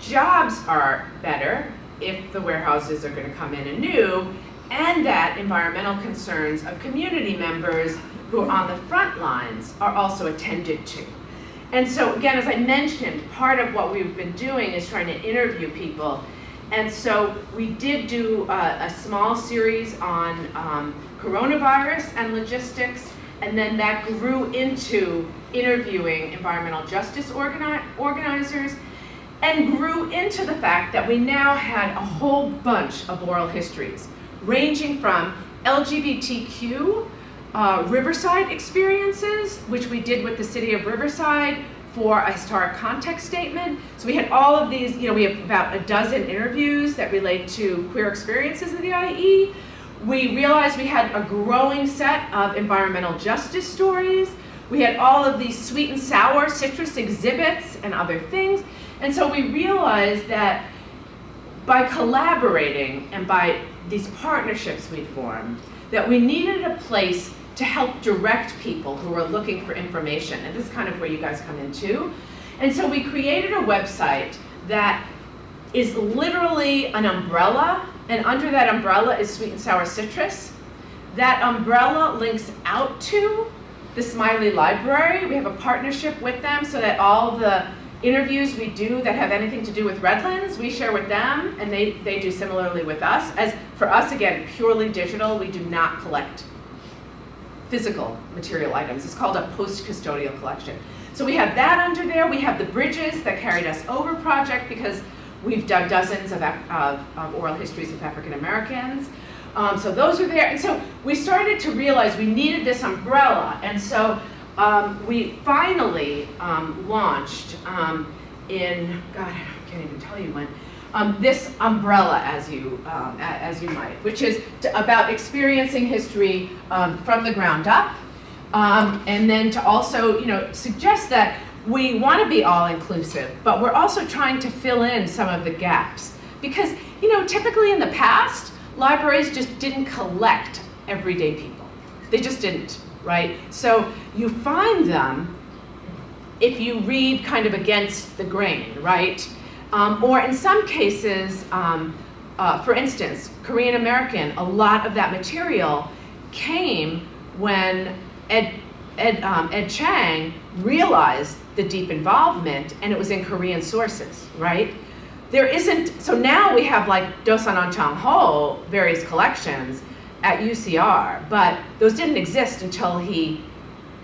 jobs are better if the warehouses are going to come in anew, and that environmental concerns of community members who are on the front lines are also attended to. And so again, as I mentioned, part of what we've been doing is trying to interview people. And so we did do a small series on coronavirus and logistics, and then that grew into interviewing environmental justice organizers, and grew into the fact that we now had a whole bunch of oral histories, ranging from LGBTQ Riverside experiences, which we did with the city of Riverside for a historic context statement. So we had all of these, we have about a dozen interviews that relate to queer experiences in the IE. We realized we had a growing set of environmental justice stories. We had all of these sweet and sour citrus exhibits and other things. And so we realized that by collaborating and by these partnerships we formed, that we needed a place to help direct people who are looking for information. And this is kind of where you guys come in too. And so we created a website that is literally an umbrella, and under that umbrella is sweet and sour citrus. That umbrella links out to the Smiley Library. We have a partnership with them so that all the interviews we do that have anything to do with Redlands, we share with them, and they do similarly with us. As for us, again, purely digital, we do not collect physical material items. It's called a post-custodial collection. So we have that under there. We have the Bridges That Carried Us Over project, because we've done dozens of oral histories of African Americans. So those are there. And so we started to realize we needed this umbrella. And so we finally launched in, God, I can't even tell you when, this umbrella, as you might, which is about experiencing history from the ground up, and then to also, suggest that we want to be all-inclusive, but we're also trying to fill in some of the gaps. Because, typically in the past, libraries just didn't collect everyday people. They just didn't, right? So you find them if you read kind of against the grain, right? Or in some cases, for instance, Korean American, a lot of that material came when Ed Chang realized the deep involvement, and it was in Korean sources, right? There isn't, so now we have like Dosan On Chang Ho, various collections at UCR, but those didn't exist until he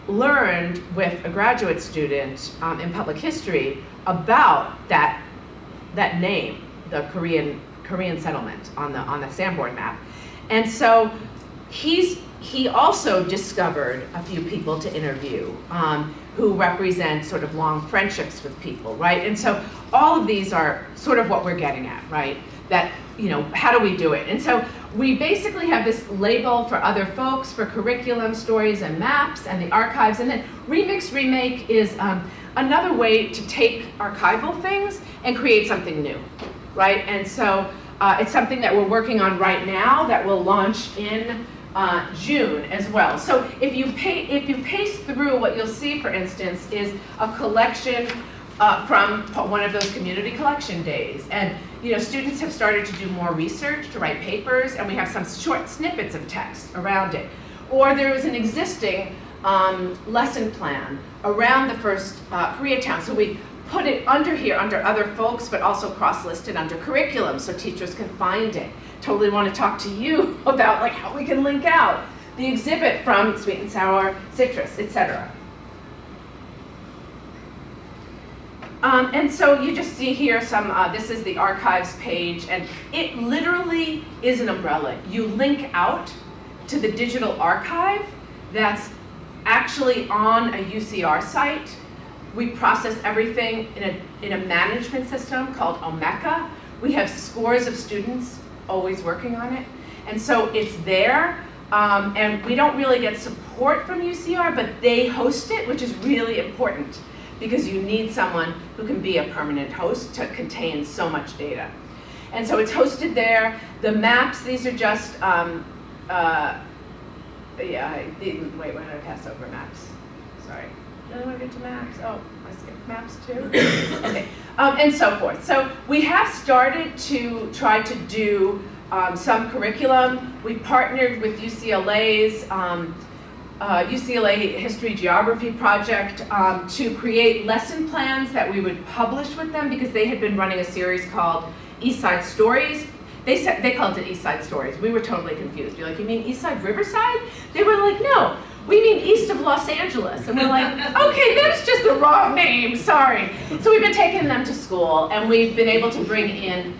learned with a graduate student in public history about that name, the Korean settlement on the Sanborn map. And so he also discovered a few people to interview who represent sort of long friendships with people, right? And so all of these are sort of what we're getting at, right? that, how do we do it? And so we basically have this label for other folks, for curriculum, stories, and maps, and the archives. And then Remix Remake is another way to take archival things and create something new, right? And so it's something that we're working on right now that will launch in June as well. So if you pace through, what you'll see, for instance, is a collection from one of those community collection days. And students have started to do more research, to write papers, and we have some short snippets of text around it. Or there is an existing lesson plan around the first Koreatown. So we put it under here, under other folks, but also cross-listed under curriculum so teachers can find it. Totally want to talk to you about how we can link out the exhibit from Sweet and Sour Citrus, etc. And so you just see here some, this is the archives page, and it literally is an umbrella. You link out to the digital archive that's actually on a UCR site. We process everything in a management system called Omeka. We have scores of students always working on it. And so it's there, and we don't really get support from UCR, but they host it, which is really important, because you need someone who can be a permanent host to contain so much data. And so it's hosted there. The maps, these are just, wait, why did I pass over maps? Sorry. Do I want to get to maps? Oh, I skipped maps too? Okay, and so forth. So we have started to try to do some curriculum. We partnered with UCLA's UCLA History Geography Project to create lesson plans that we would publish with them, because they had been running a series called East Side Stories. They called it East Side Stories. We were totally confused. You're like, you mean East Side Riverside? They were like, no, we mean east of Los Angeles. And we're like, okay, that's just the wrong name, sorry. So we've been taking them to school, and we've been able to bring in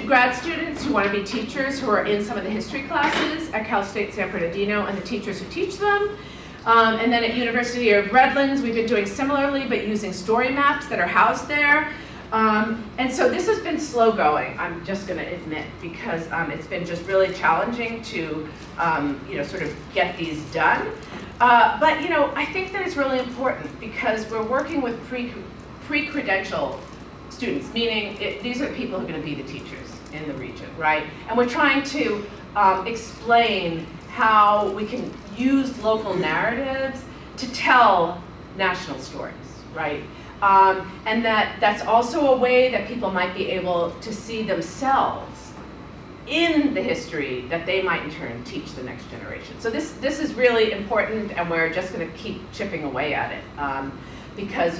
grad students who want to be teachers, who are in some of the history classes at Cal State San Bernardino, and the teachers who teach them. And then at University of Redlands, we've been doing similarly, but using story maps that are housed there. And so this has been slow going, I'm just going to admit, because it's been just really challenging to sort of get these done. But I think that it's really important, because we're working with pre-credential students, meaning these are the people who are going to be the teachers in the region, right? And we're trying to explain how we can use local narratives to tell national stories, right? And that's also a way that people might be able to see themselves in the history that they might in turn teach the next generation. So this is really important, and we're just going to keep chipping away at it. Because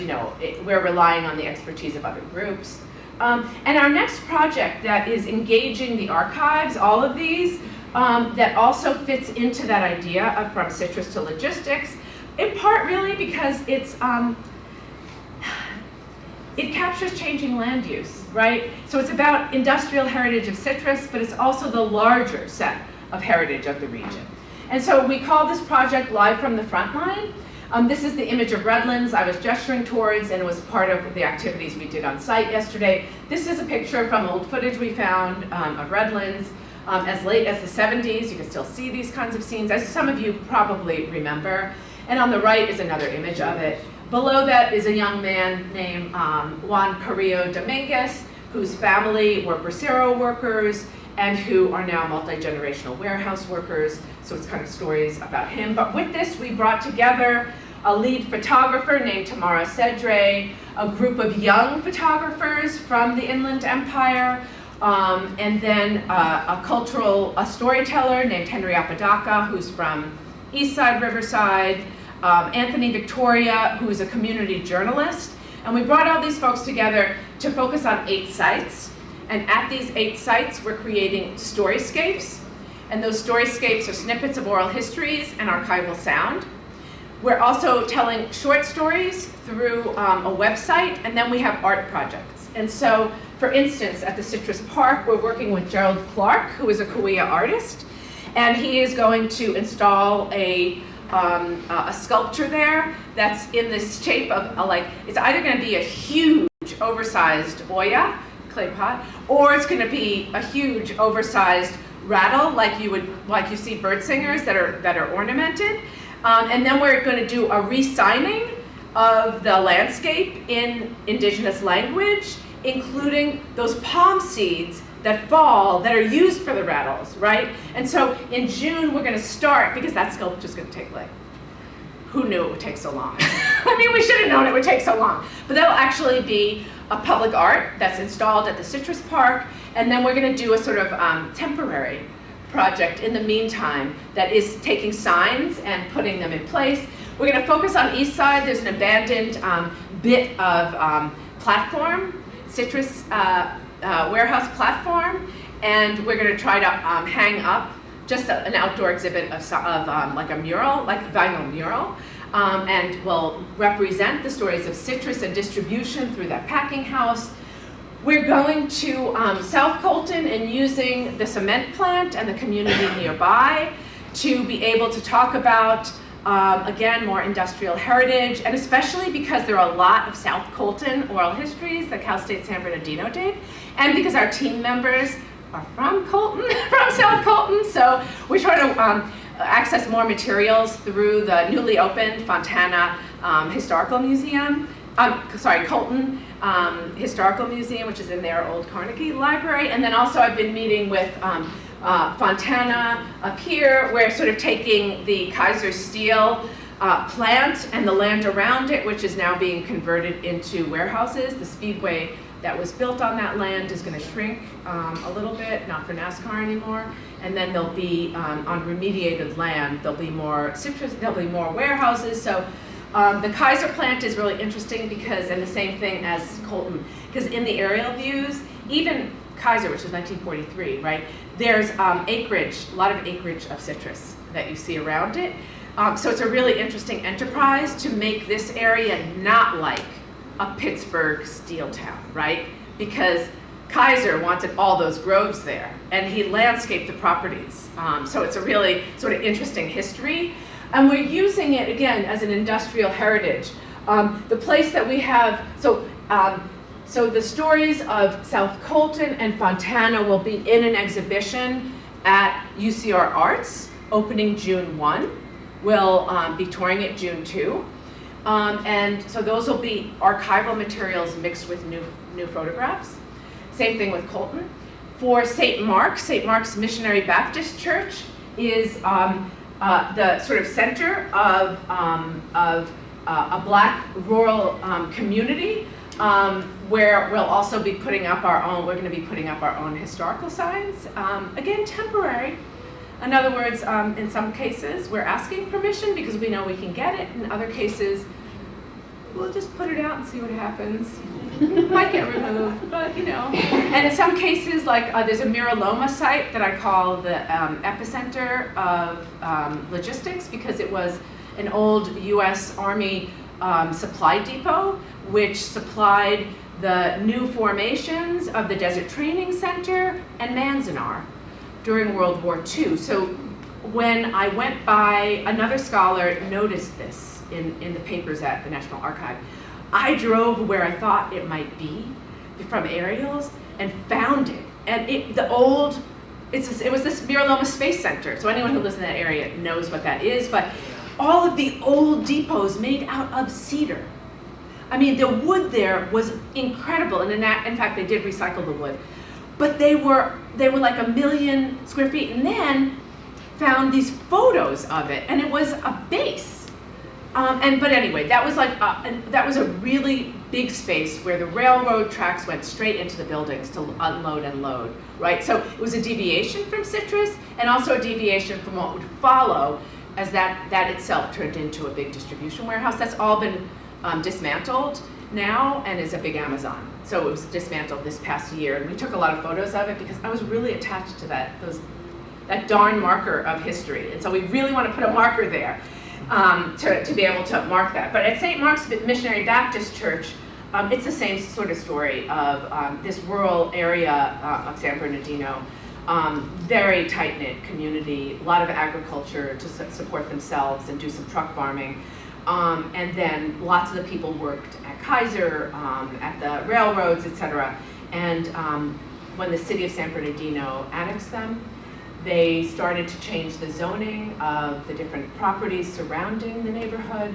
we're relying on the expertise of other groups. And our next project that is engaging the archives, all of these, that also fits into that idea of from citrus to logistics, in part really because it captures changing land use, right? So it's about industrial heritage of citrus, but it's also the larger set of heritage of the region. And so we call this project Live from the Frontline. This is the image of Redlands I was gesturing towards, and it was part of the activities we did on site yesterday. This is a picture from old footage we found of Redlands as late as the 70s. You can still see these kinds of scenes, as some of you probably remember. And on the right is another image of it. Below that is a young man named Juan Carrillo Dominguez, whose family were Bracero workers and who are now multi-generational warehouse workers. So it's kind of stories about him. But with this, we brought together a lead photographer named Tamara Cedre, a group of young photographers from the Inland Empire, and then a storyteller named Henry Apodaca, who's from East Side Riverside, Anthony Victoria, who's a community journalist. And we brought all these folks together to focus on 8 sites. And at these 8 sites, we're creating storyscapes. And those storyscapes are snippets of oral histories and archival sound. We're also telling short stories through a website, and then we have art projects. And so, for instance, at the Citrus Park, we're working with Gerald Clark, who is a Kauai artist, and he is going to install a sculpture there that's in this shape of it's either going to be a huge, oversized Oya, clay pot, or it's going to be a huge oversized rattle like you see bird singers that are ornamented. And then we're going to do a re-signing of the landscape in indigenous language, including those palm seeds that fall that are used for the rattles, right? And so in June we're going to start, because that sculpture's going to take like, who knew it would take so long? I mean, we should have known it would take so long. But that'll actually be a public art that's installed at the Citrus Park, and then we're going to do a sort of temporary project in the meantime that is taking signs and putting them in place. We're going to focus on East Side. There's an abandoned bit of platform, Citrus warehouse platform, and we're going to try to hang up just an outdoor exhibit of like a mural, like a vinyl mural, and will represent the stories of citrus and distribution through that packing house. We're going to South Colton and using the cement plant and the community nearby to be able to talk about, again, more industrial heritage, and especially because there are a lot of South Colton oral histories that Cal State San Bernardino did, and because our team members are from Colton, from South Colton, so we're trying to access more materials through the newly opened Fontana Historical Museum, Colton Historical Museum, which is in their old Carnegie Library, and then also I've been meeting with Fontana up here. We're sort of taking the Kaiser Steel plant and the land around it, which is now being converted into warehouses. The speedway that was built on that land is going to shrink a little bit, not for NASCAR anymore, and then there'll be, on remediated land, there'll be more citrus, there'll be more warehouses. So the Kaiser plant is really interesting because, and the same thing as Colton, because in the aerial views, even Kaiser, which is 1943, right, there's acreage, a lot of acreage of citrus that you see around it. So it's a really interesting enterprise to make this area not like a Pittsburgh steel town, right? Because Kaiser wanted all those groves there, and he landscaped the properties. So it's a really sort of interesting history. And we're using it, again, as an industrial heritage. The place that we have, so the stories of South Colton and Fontana will be in an exhibition at UCR Arts, opening June 1. We'll be touring it June 2. And so those will be archival materials mixed with new photographs. Same thing with Colton. For St. Mark's Missionary Baptist Church is the sort of center of a Black rural community where we'll also be putting up our own, we're going to be putting up our own historical signs. Again, temporary. In other words, in some cases, we're asking permission because we know we can get it. In other cases, we'll just put it out and see what happens. It might get removed, but you know. And in some cases, like there's a Miraloma site that I call the epicenter of logistics, because it was an old US Army supply depot, which supplied the new formations of the Desert Training Center and Manzanar during World War II. So when I went by, another scholar noticed this in the papers at the National Archive. I drove where I thought it might be from aerials and found it. And it was this Miraloma Space Center. So anyone who lives in that area knows what that is. But all of the old depots made out of cedar. I mean, the wood there was incredible. And in fact, they did recycle the wood. But they were like 1 million square feet. And then found these photos of it. And it was a base. But anyway, that was like that was a really big space where the railroad tracks went straight into the buildings to unload and load, right? So it was a deviation from citrus, and also a deviation from what would follow as that itself turned into a big distribution warehouse. That's all been dismantled now and is a big Amazon. So it was dismantled this past year, and we took a lot of photos of it because I was really attached to that darn marker of history, and so we really want to put a marker there. To be able to mark that. But at St. Mark's Missionary Baptist Church, it's the same sort of story of this rural area of San Bernardino, very tight-knit community, a lot of agriculture to support themselves and do some truck farming. And then lots of the people worked at Kaiser, at the railroads, etc. And when the city of San Bernardino annexed them, they started to change the zoning of the different properties surrounding the neighborhood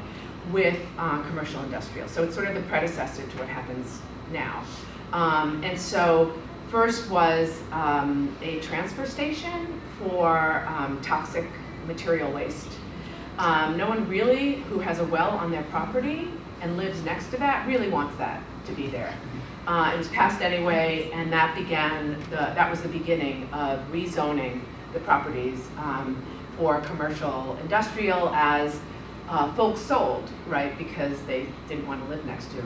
with commercial industrial. So it's sort of the predecessor to what happens now. And so first was a transfer station for toxic material waste. No one really who has a well on their property and lives next to that really wants that to be there. It was passed anyway, and that was the beginning of rezoning the properties for commercial industrial as folks sold, right, because they didn't want to live next to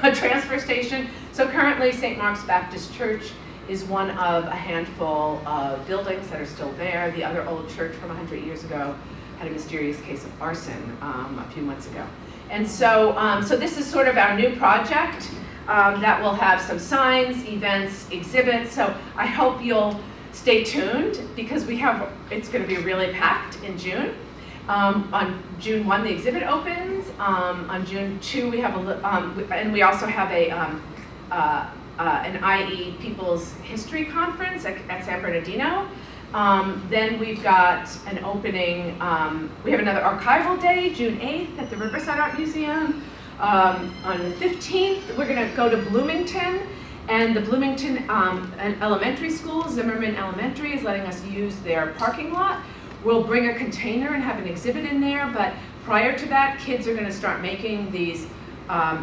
a transfer station. So currently St. Mark's Baptist Church is one of a handful of buildings that are still there. The other old church from 100 years ago had a mysterious case of arson a few months ago. And so, so this is sort of our new project that will have some signs, events, exhibits. So I hope you'll stay tuned because it's going to be really packed in June. On June 1, the exhibit opens. On June 2, we have and we also have an IE People's History Conference at San Bernardino. Then we've got an opening, we have another archival day, June 8th at the Riverside Art Museum. On the 15th, we're gonna go to Bloomington, and the Bloomington Elementary School, Zimmerman Elementary, is letting us use their parking lot. We'll bring a container and have an exhibit in there, but prior to that, kids are gonna start making these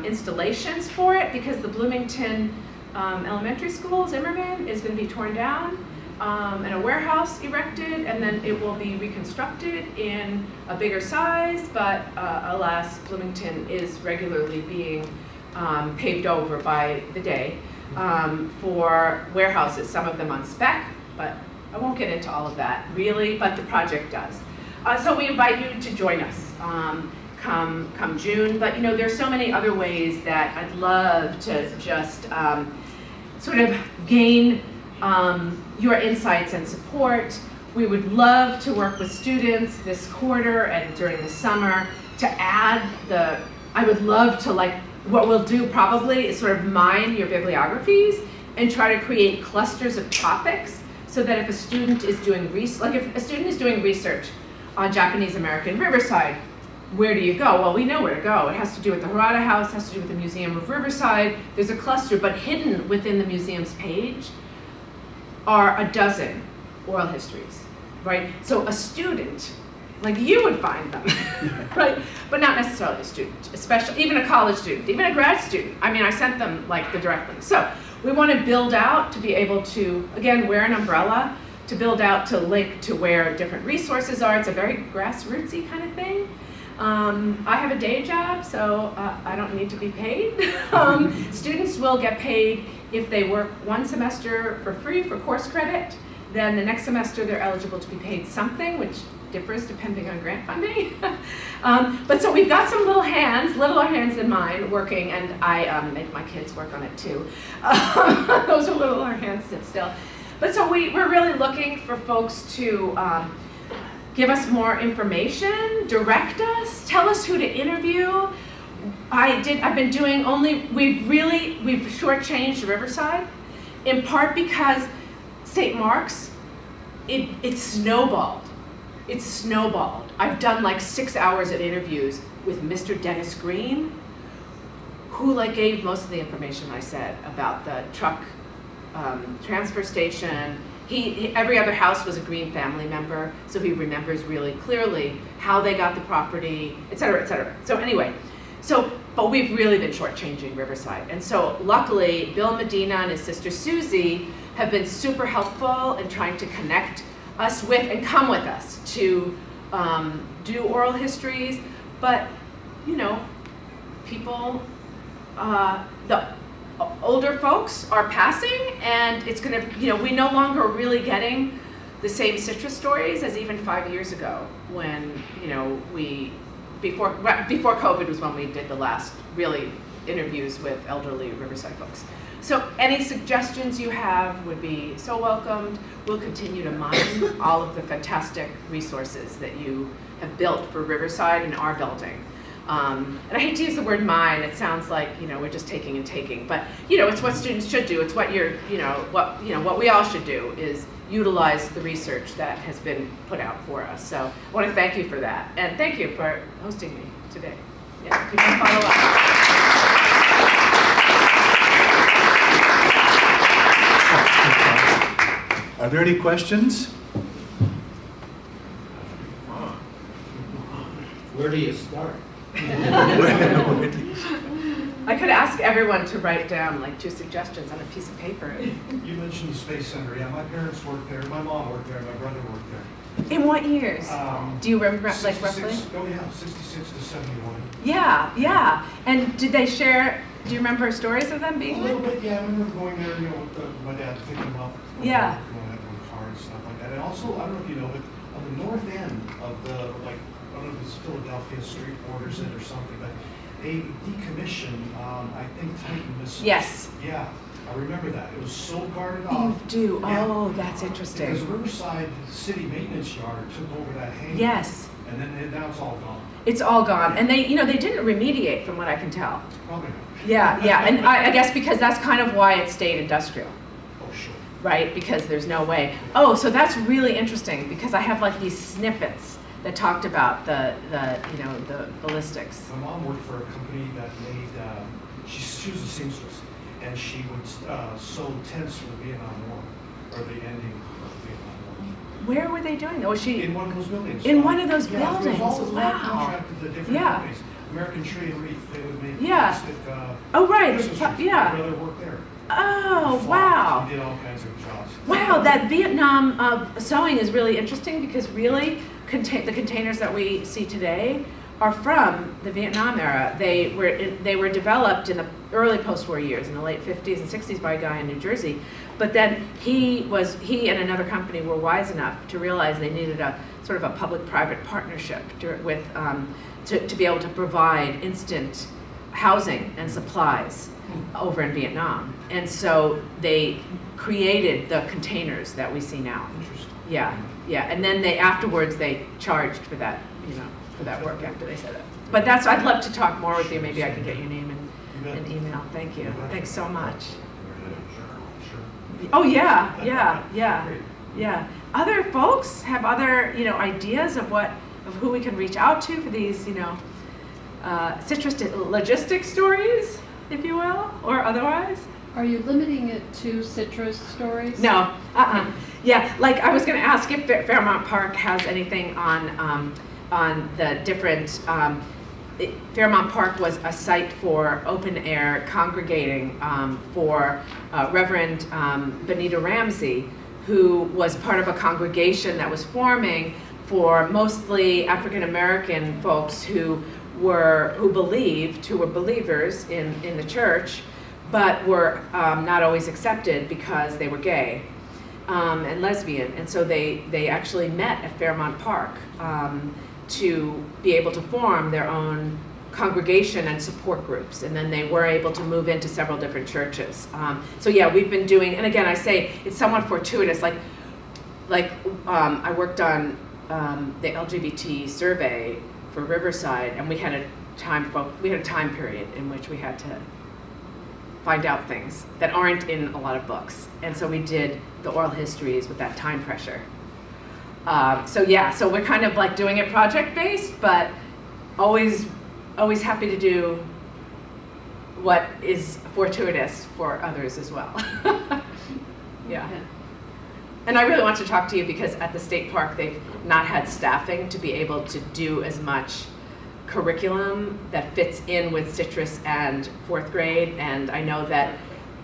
installations for it because the Bloomington Elementary School, Zimmerman, is gonna be torn down and a warehouse erected, and then it will be reconstructed in a bigger size, but alas, Bloomington is regularly being paved over by the day for warehouses, some of them on spec, but I won't get into all of that really, but the project does. So we invite you to join us come June, but there's so many other ways that I'd love to just sort of gain your insights and support. We would love to work with students this quarter and during the summer to add I would love to, what we'll do probably is sort of mine your bibliographies and try to create clusters of topics so that if a student is doing research on Japanese American Riverside, where do you go? Well, we know where to go. It has to do with the Harada House, has to do with the Museum of Riverside. There's a cluster, but hidden within the museum's page are a dozen oral histories, right? So a student, like you would find them, right? But not necessarily a student, especially even a college student, even a grad student. I mean, I sent them the direct link. So we want to build out to be able to, again, wear an umbrella, to build out to link to where different resources are. It's a very grassrootsy kind of thing. I have a day job, so I don't need to be paid. Students will get paid if they work one semester for free for course credit. Then the next semester they're eligible to be paid something, which differs depending on grant funding. But so we've got some littler hands than mine working, and I make my kids work on it too. Those are littler hands still. But so we're really looking for folks to give us more information, direct us, tell us who to interview. I've been doing we've shortchanged Riverside, in part because St. Mark's, it snowballed. It's snowballed. I've done 6 hours of interviews with Mr. Dennis Green, who gave most of the information I said about the truck transfer station. Every other house was a Green family member, so he remembers really clearly how they got the property, et cetera, et cetera. So anyway, but we've really been shortchanging Riverside. And so luckily, Bill Medina and his sister Susie have been super helpful in trying to connect us with and come with us to do oral histories. But, people, the older folks are passing, and it's gonna, we no longer are really getting the same citrus stories as even 5 years ago when, before COVID was when we did the last really interviews with elderly Riverside folks. So any suggestions you have would be so welcomed. We'll continue to mine all of the fantastic resources that you have built for Riverside and are building. And I hate to use the word mine. It sounds like, you know, we're just taking and taking. But, you know, it's what students should do. It's what what we all should do is utilize the research that has been put out for us. So I want to thank you for that. And thank you for hosting me today. Yeah, you can follow up. Are there any questions? Where do you start? I could ask everyone to write down like 2 suggestions on a piece of paper. You mentioned the Space Center. Yeah, my parents worked there. My mom worked there. My brother worked there. In what years? Do you remember, like, roughly? Oh yeah, 66 to 71. Yeah, yeah. And did they share, do you remember stories of them A being little there? bit, yeah. I remember going there, you know, with my dad to pick them up. Yeah. Going out in the car and stuff like that. And also, I don't know if you know, but on the north end of the, like, I don't know if it's Philadelphia Street borders it or something, but they decommissioned, I think, Titan missiles. Yes. Yeah, I remember that. It was so guarded You off. do? Yeah. Oh, that's interesting. Because Riverside City Maintenance Yard took over that hangar. Yes. And then now it's all gone. It's all gone. And they, you know, they didn't remediate from what I can tell. Probably not. Yeah, yeah. And I guess because that's kind of why it stayed industrial. Oh, sure. Right? Because there's no way. Oh, so that's really interesting because I have like these snippets that talked about the ballistics. My mom worked for a company that made, she was a seamstress, and she would sew tents for the Vietnam War, or the ending of the Vietnam Where were they doing that? Was War. she In one of those buildings. in one of those Yeah, buildings? it was all Wow. contracted to different Yeah. companies. American Tree and Reef, they would make Yeah. plastic, Oh, right. Christmas trees. Yeah. My brother worked there. Oh, Flowers. wow. He did all kinds of jobs. Wow, that Vietnam sewing is really interesting because really the containers that we see today are from the Vietnam era. They were developed in the early post-war years, in the late 50s and 60s by a guy in New Jersey. But then he and another company were wise enough to realize they needed a sort of a public-private partnership to be able to provide instant housing and supplies over in Vietnam. And so they created the containers that we see now. Interesting. Yeah, yeah. And then afterwards they charged for that, for that work after they said it. But I'd love to talk more with you. Maybe I can get your name and email. Thank you. Thanks so much. Sure. Oh yeah, yeah, yeah, yeah. Other folks have other, ideas of who we can reach out to for these, citrus logistics stories, if you will, or otherwise. Are you limiting it to citrus stories? No, yeah, like I was going to ask if Fairmount Park has anything on the different. Fairmount Park was a site for open air congregating for Reverend Benita Ramsey, who was part of a congregation that was forming for mostly African American folks who were believers in the church, but were not always accepted because they were gay and lesbian. And so they actually met at Fairmount Park to be able to form their own congregation and support groups. And then they were able to move into several different churches. So yeah, we've been doing, and again, I say it's somewhat fortuitous, like I worked on the LGBT survey for Riverside, and we had a time period in which we had to find out things that aren't in a lot of books. And so we did the oral histories with that time pressure. So yeah, so we're kind of like doing it project-based, but always happy to do what is fortuitous for others as well. Yeah. And I really want to talk to you because at the state park, they've not had staffing to be able to do as much curriculum that fits in with citrus and 4th grade. And I know that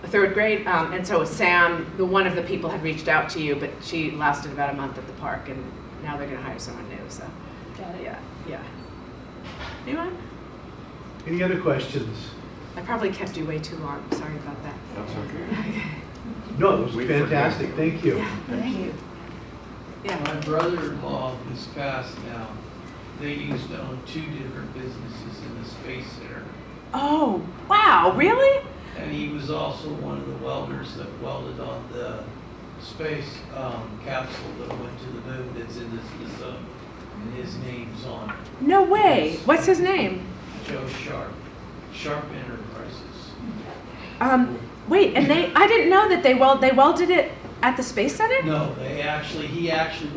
3rd grade, and so Sam, one of the people had reached out to you, but she lasted about a month at the park, and now they're going to hire someone new. So, Got it. yeah. Anyone? Any other questions? I probably kept you way too long. Sorry about that. That's okay. No, it was fantastic. Thank you. Yeah, thank you. Yeah. My brother-in-law, who's passed now, they used to own 2 different businesses in the Space Center. Oh, wow, really? And he was also one of the welders that welded on the space capsule that went to the moon that's in this zone. And his name's on it. No way. What's his name? Joe Sharp, Sharp Enterprises. Wait, and I didn't know that they welded it at the Space Center? No, he actually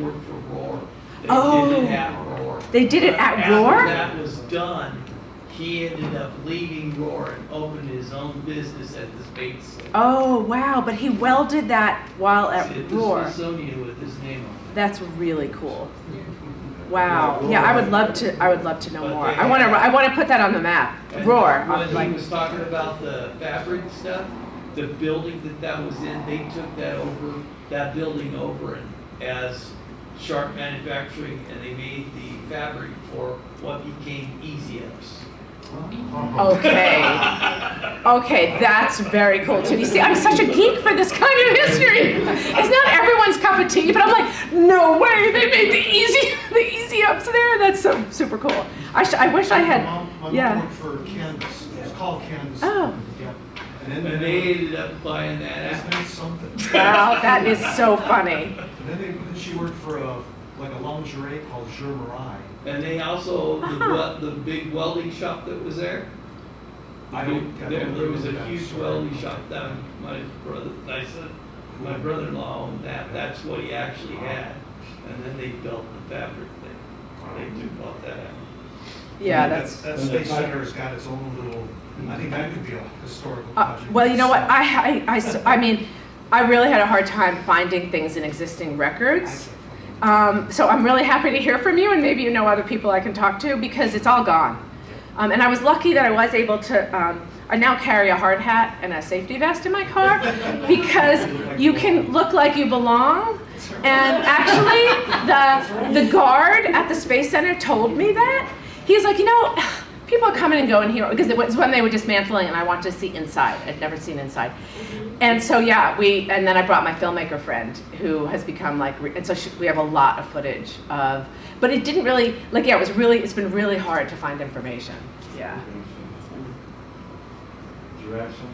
worked for Roar. They Oh. did it at Roar. They did it at Roar? After that was done, he ended up leaving Roar and opened his own business at the Space Center. Oh, wow, but he welded that while at The Roar. Smithsonian with his name on it. That's really cool. Wow. Yeah, I would love to know But more. they I want to put that on the map. And Roar. When he was talking about the fabric stuff, the building that was in, they took that building over and as Sharp Manufacturing, and they made the fabric for what became Easy Ups. Okay. Okay, that's very cool too. You see, I'm such a geek for this kind of history. It's not everyone's cup of tea, but I'm like, no way, they made the easy ups there. That's so super cool. I wish I had. My mom worked for Canvas. It was called Canvas. Oh. Yeah. And they ended up buying that Isn't out. that something? Wow, that is so funny. And then she worked for a lingerie called Je Marais. And they also, the big welding shop that was there, there was a huge welding shop down, my brother-in-law owned that, that's what he actually had. And then they built the fabric thing, they took all that out. Yeah, That Space Center has got its own little, I think that could be a historical project. well, you know what? I mean, I really had a hard time finding things in existing records. So I'm really happy to hear from you, and maybe you know other people I can talk to, because it's all gone. And I was lucky that I was able to, I now carry a hard hat and a safety vest in my car, because you can look like you belong. And actually, the guard at the Space Center told me that. He was like, you know, people are coming and going here, because it was when they were dismantling, and I wanted to see inside. I'd never seen inside. And so, yeah, and then I brought my filmmaker friend, who has become like, and so we have a lot of footage of, but it didn't really, like, yeah, it's been really hard to find information. Yeah. Did you have some?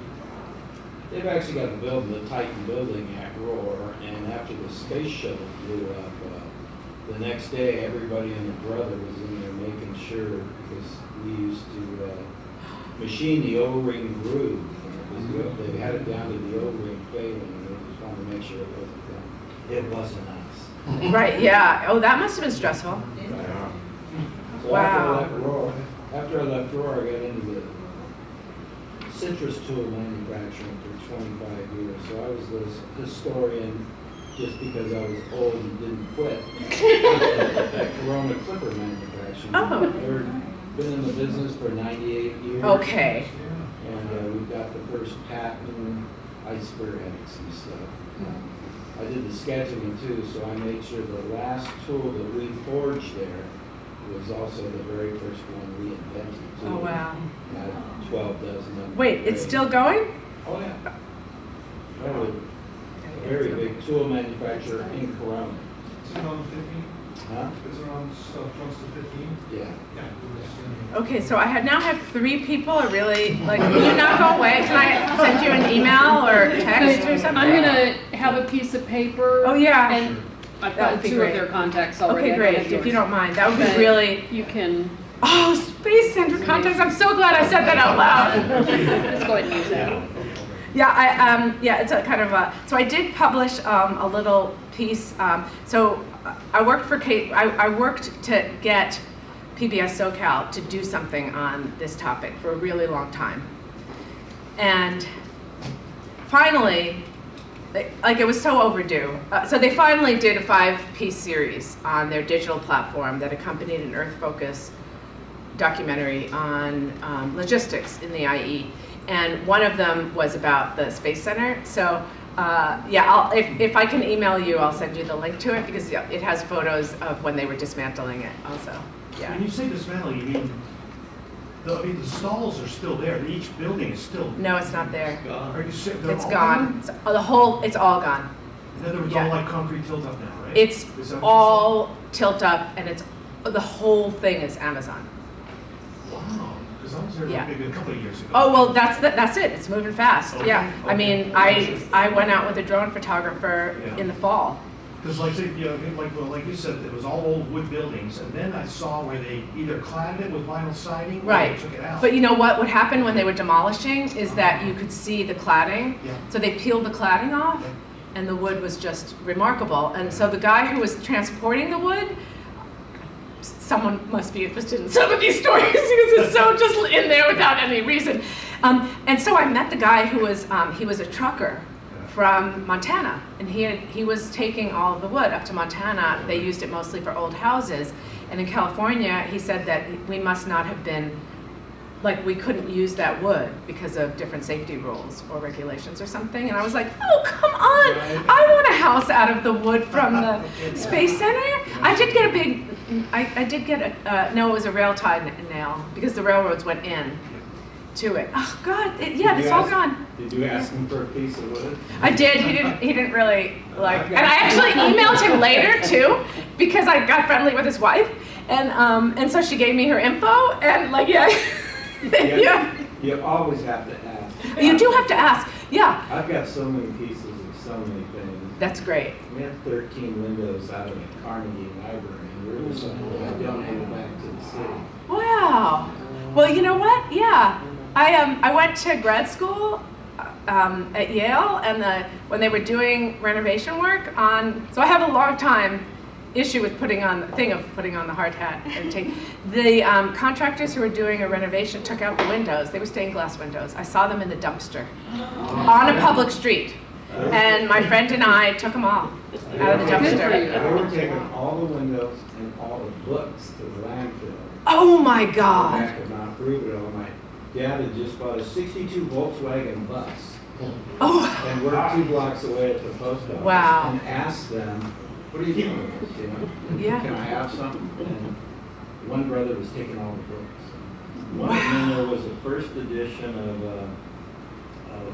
They've actually got the building, the Titan building at Roar, and after the space shuttle blew up, the next day everybody and their brother was in there making sure, because we used to machine the O-ring groove. They had it down to the O-ring failing, and they just wanted to make sure it wasn't them. It wasn't us. Right, yeah. Oh, that must have been stressful. Yeah. So Wow. after I left Roar, I got into the citrus tool manufacturing for 25 years. So I was this historian just because I was old and didn't quit at Corona Clipper Manufacturing. Oh. We've been in the business for 98 years. Okay. And we've got the first patent, I spearheaded some stuff. I did the scheduling too, so I made sure the last tool that we forged there was also the very first one we invented too. Oh, wow. Had 12 dozen of them. Wait, it's still going? Oh, yeah. Oh, a very big tool manufacturer in Corona. Is it around 15? Huh? Is it around close to 15? Yeah. Okay, so I now have 3 people. I really, like, can you not go away? Can I send you an email or text or something? I'm gonna have a piece of paper. Oh, yeah. And I've That would got be 2 great. of their contacts already. Okay, I great, don't have if you yours. don't mind. That would be But really, You can oh, Space Center contacts. I'm so glad I said that out loud. just go ahead and use that. Yeah, yeah, it's a kind of a, so I did publish a little piece. So I worked for I worked to get PBS SoCal to do something on this topic for a really long time. And finally, like, it was so overdue. So they finally did a 5-piece series on their digital platform that accompanied an Earth Focus documentary on logistics in the IE. And one of them was about the Space Center. So yeah, if I can email you, I'll send you the link to it, because yeah, it has photos of when they were dismantling it also. Yeah. When you say dismantling, you mean, the stalls are still there, each building is still. No, it's not there. Are you saying they're It's all gone. It's all gone. In other words, Yeah. all like concrete tilt up now, right? It's Is that what you're all tilt up, and the whole thing is Amazon. saying? Wow, because I was there Yeah. maybe a couple of years ago. Oh, well, that's it. It's moving fast. Okay, Yeah. I okay. mean, I went out with a drone photographer Yeah. in the fall, Because like, you know, like you said, it was all old wood buildings, and then I saw where they either cladded it with vinyl siding or Right. they took it out. But you know what would happen when they were demolishing is that you could see the cladding. Yeah. So they peeled the cladding off, and the wood was just remarkable. And so the guy who was transporting the wood, someone must be interested in some of these stories because it's so just in there without any reason. And so I met the guy who was, he was a trucker from Montana, and he was taking all of the wood up to Montana. They used it mostly for old houses. And in California, he said that we must not have been, like we couldn't use that wood because of different safety rules or regulations or something. And I was like, oh, come on. I want a house out of the wood from the Space Center. I did get a big, I did get a, no, it was a rail tie nail because the railroads went in to it. Oh God, yeah, it's all gone. Did you ask him for a piece of wood? I did. He didn't really like. And I actually emailed him later too, because I got friendly with his wife, and so she gave me her info, and like yeah, yeah. You always have to ask. You do have to ask. Yeah. I've got so many pieces of so many things. That's great. We have 13 windows out of the Carnegie Library in Riverside that I donated back to the city. Wow. Well, you know what? Yeah. I went to grad school at Yale, and when they were doing renovation work on, so I have a long time issue with putting on the hard hat and the contractors who were doing a renovation took out the windows. They were stained glass windows. I saw them in the dumpster on a public street, and my friend and I took them all out of the dumpster. They were taking all the windows and all the books to the landfill. Oh my God. Back of Mount Rubio, my dad had just bought a '62 Volkswagen bus. Oh. And worked 2 blocks away at the post office. Wow. And asked them, what are you doing with this, you know? Yeah. Can I have something? And one brother was taking all the books. Wow. And then there was a first edition of,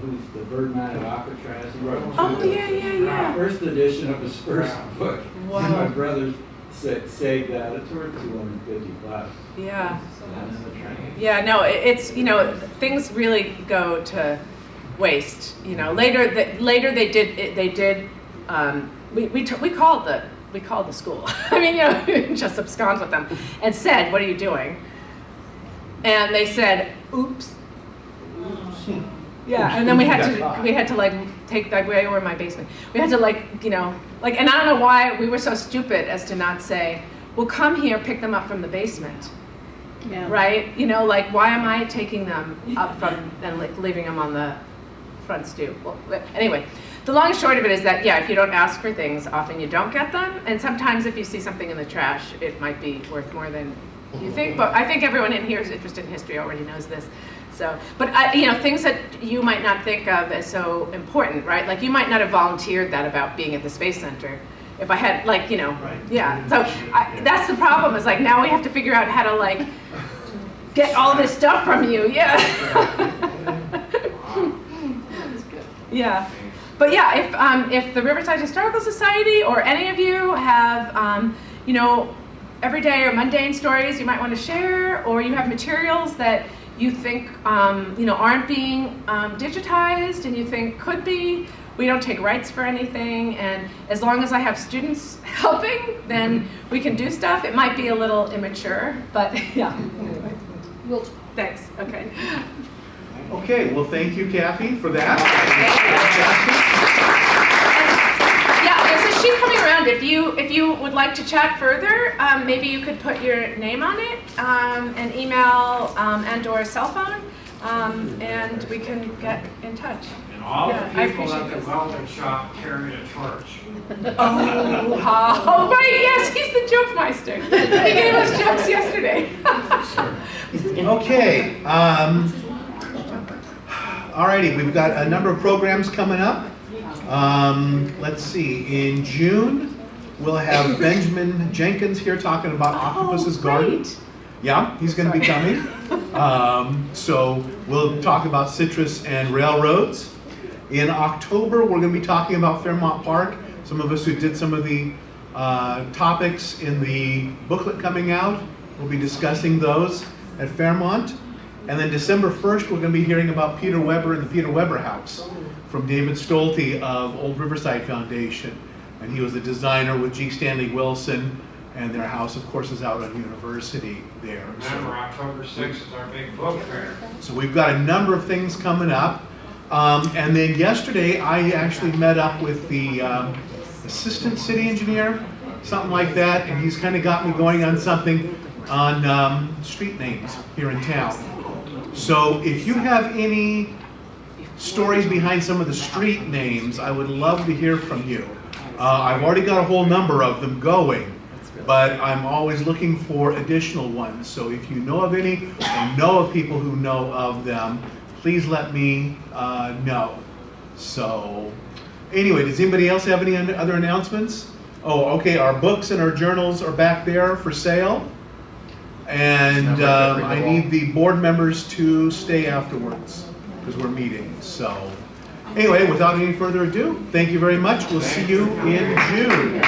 who's the Birdman at Alcatraz? He wrote Oh yeah. First edition of his first book. Wow. And my brother saved that. It's worth $250. Yeah. And in the train. Yeah, no, it's, you know, things really go to waste. You know, later they did, we called the school. I mean, you know, just abscond with them and said, what are you doing? And they said, oops. Yeah, and then we had to like take that way over my basement. We had to like, you know, like, and I don't know why we were so stupid as to not say, well, come here, pick them up from the basement. Yeah. Right? You know, like, why am I taking them up from and like leaving them on the front stoop? Well, anyway, the long and short of it is that, yeah, if you don't ask for things, often you don't get them. And sometimes if you see something in the trash, it might be worth more than you think. But I think everyone in here is interested in history already knows this. So, but you know, things that you might not think of as so important, right? Like you might not have volunteered that about being at the Space Center. If I had, like, you know, yeah. So that's the problem. Is like now we have to figure out how to like get all this stuff from you. Yeah. Yeah. But yeah, if the Riverside Historical Society or any of you have, you know, everyday or mundane stories you might want to share, or you have materials that you think, you know, aren't being digitized and you think could be, we don't take rights for anything, and as long as I have students helping, then we can do stuff. It might be a little immature, but yeah. Well, thanks. Okay. Okay, well, thank you, Kathy, for that. Yeah, there's a sheet coming around. If you would like to chat further, maybe you could put your name on it, an email and/or cell phone, and we can get in touch. And all Yeah, the I people appreciate at the this. welding shop carried a torch. Oh, right, yes, he's the joke meister. He gave us jokes yesterday. Okay, alrighty, we've got a number of programs coming up. Let's see, in June, we'll have Benjamin Jenkins here talking about Octopus's Garden. Yeah, he's going to be coming. So we'll talk about citrus and railroads. In October, we're going to be talking about Fairmont Park. Some of us who did some of the topics in the booklet coming out, we'll be discussing those at Fairmont. And then December 1st, we're going to be hearing about Peter Weber and the Peter Weber House from David Stolte of Old Riverside Foundation. and he was the designer with G. Stanley Wilson, and their house, of course, is out on University there. Remember, October 6th is our big book fair. So we've got a number of things coming up. And then yesterday, I actually met up with the assistant city engineer, something like that, and he's kind of got me going on something on street names here in town. So if you have any stories behind some of the street names, I would love to hear from you. I've already got a whole number of them going, but I'm always looking for additional ones. So if you know of any, or know of people who know of them, please let me know. So anyway, does anybody else have any other announcements? Oh, okay, our books and our journals are back there for sale. And I need the board members to stay afterwards because we're meeting. So anyway, without any further ado, thank you very much. We'll see you in June.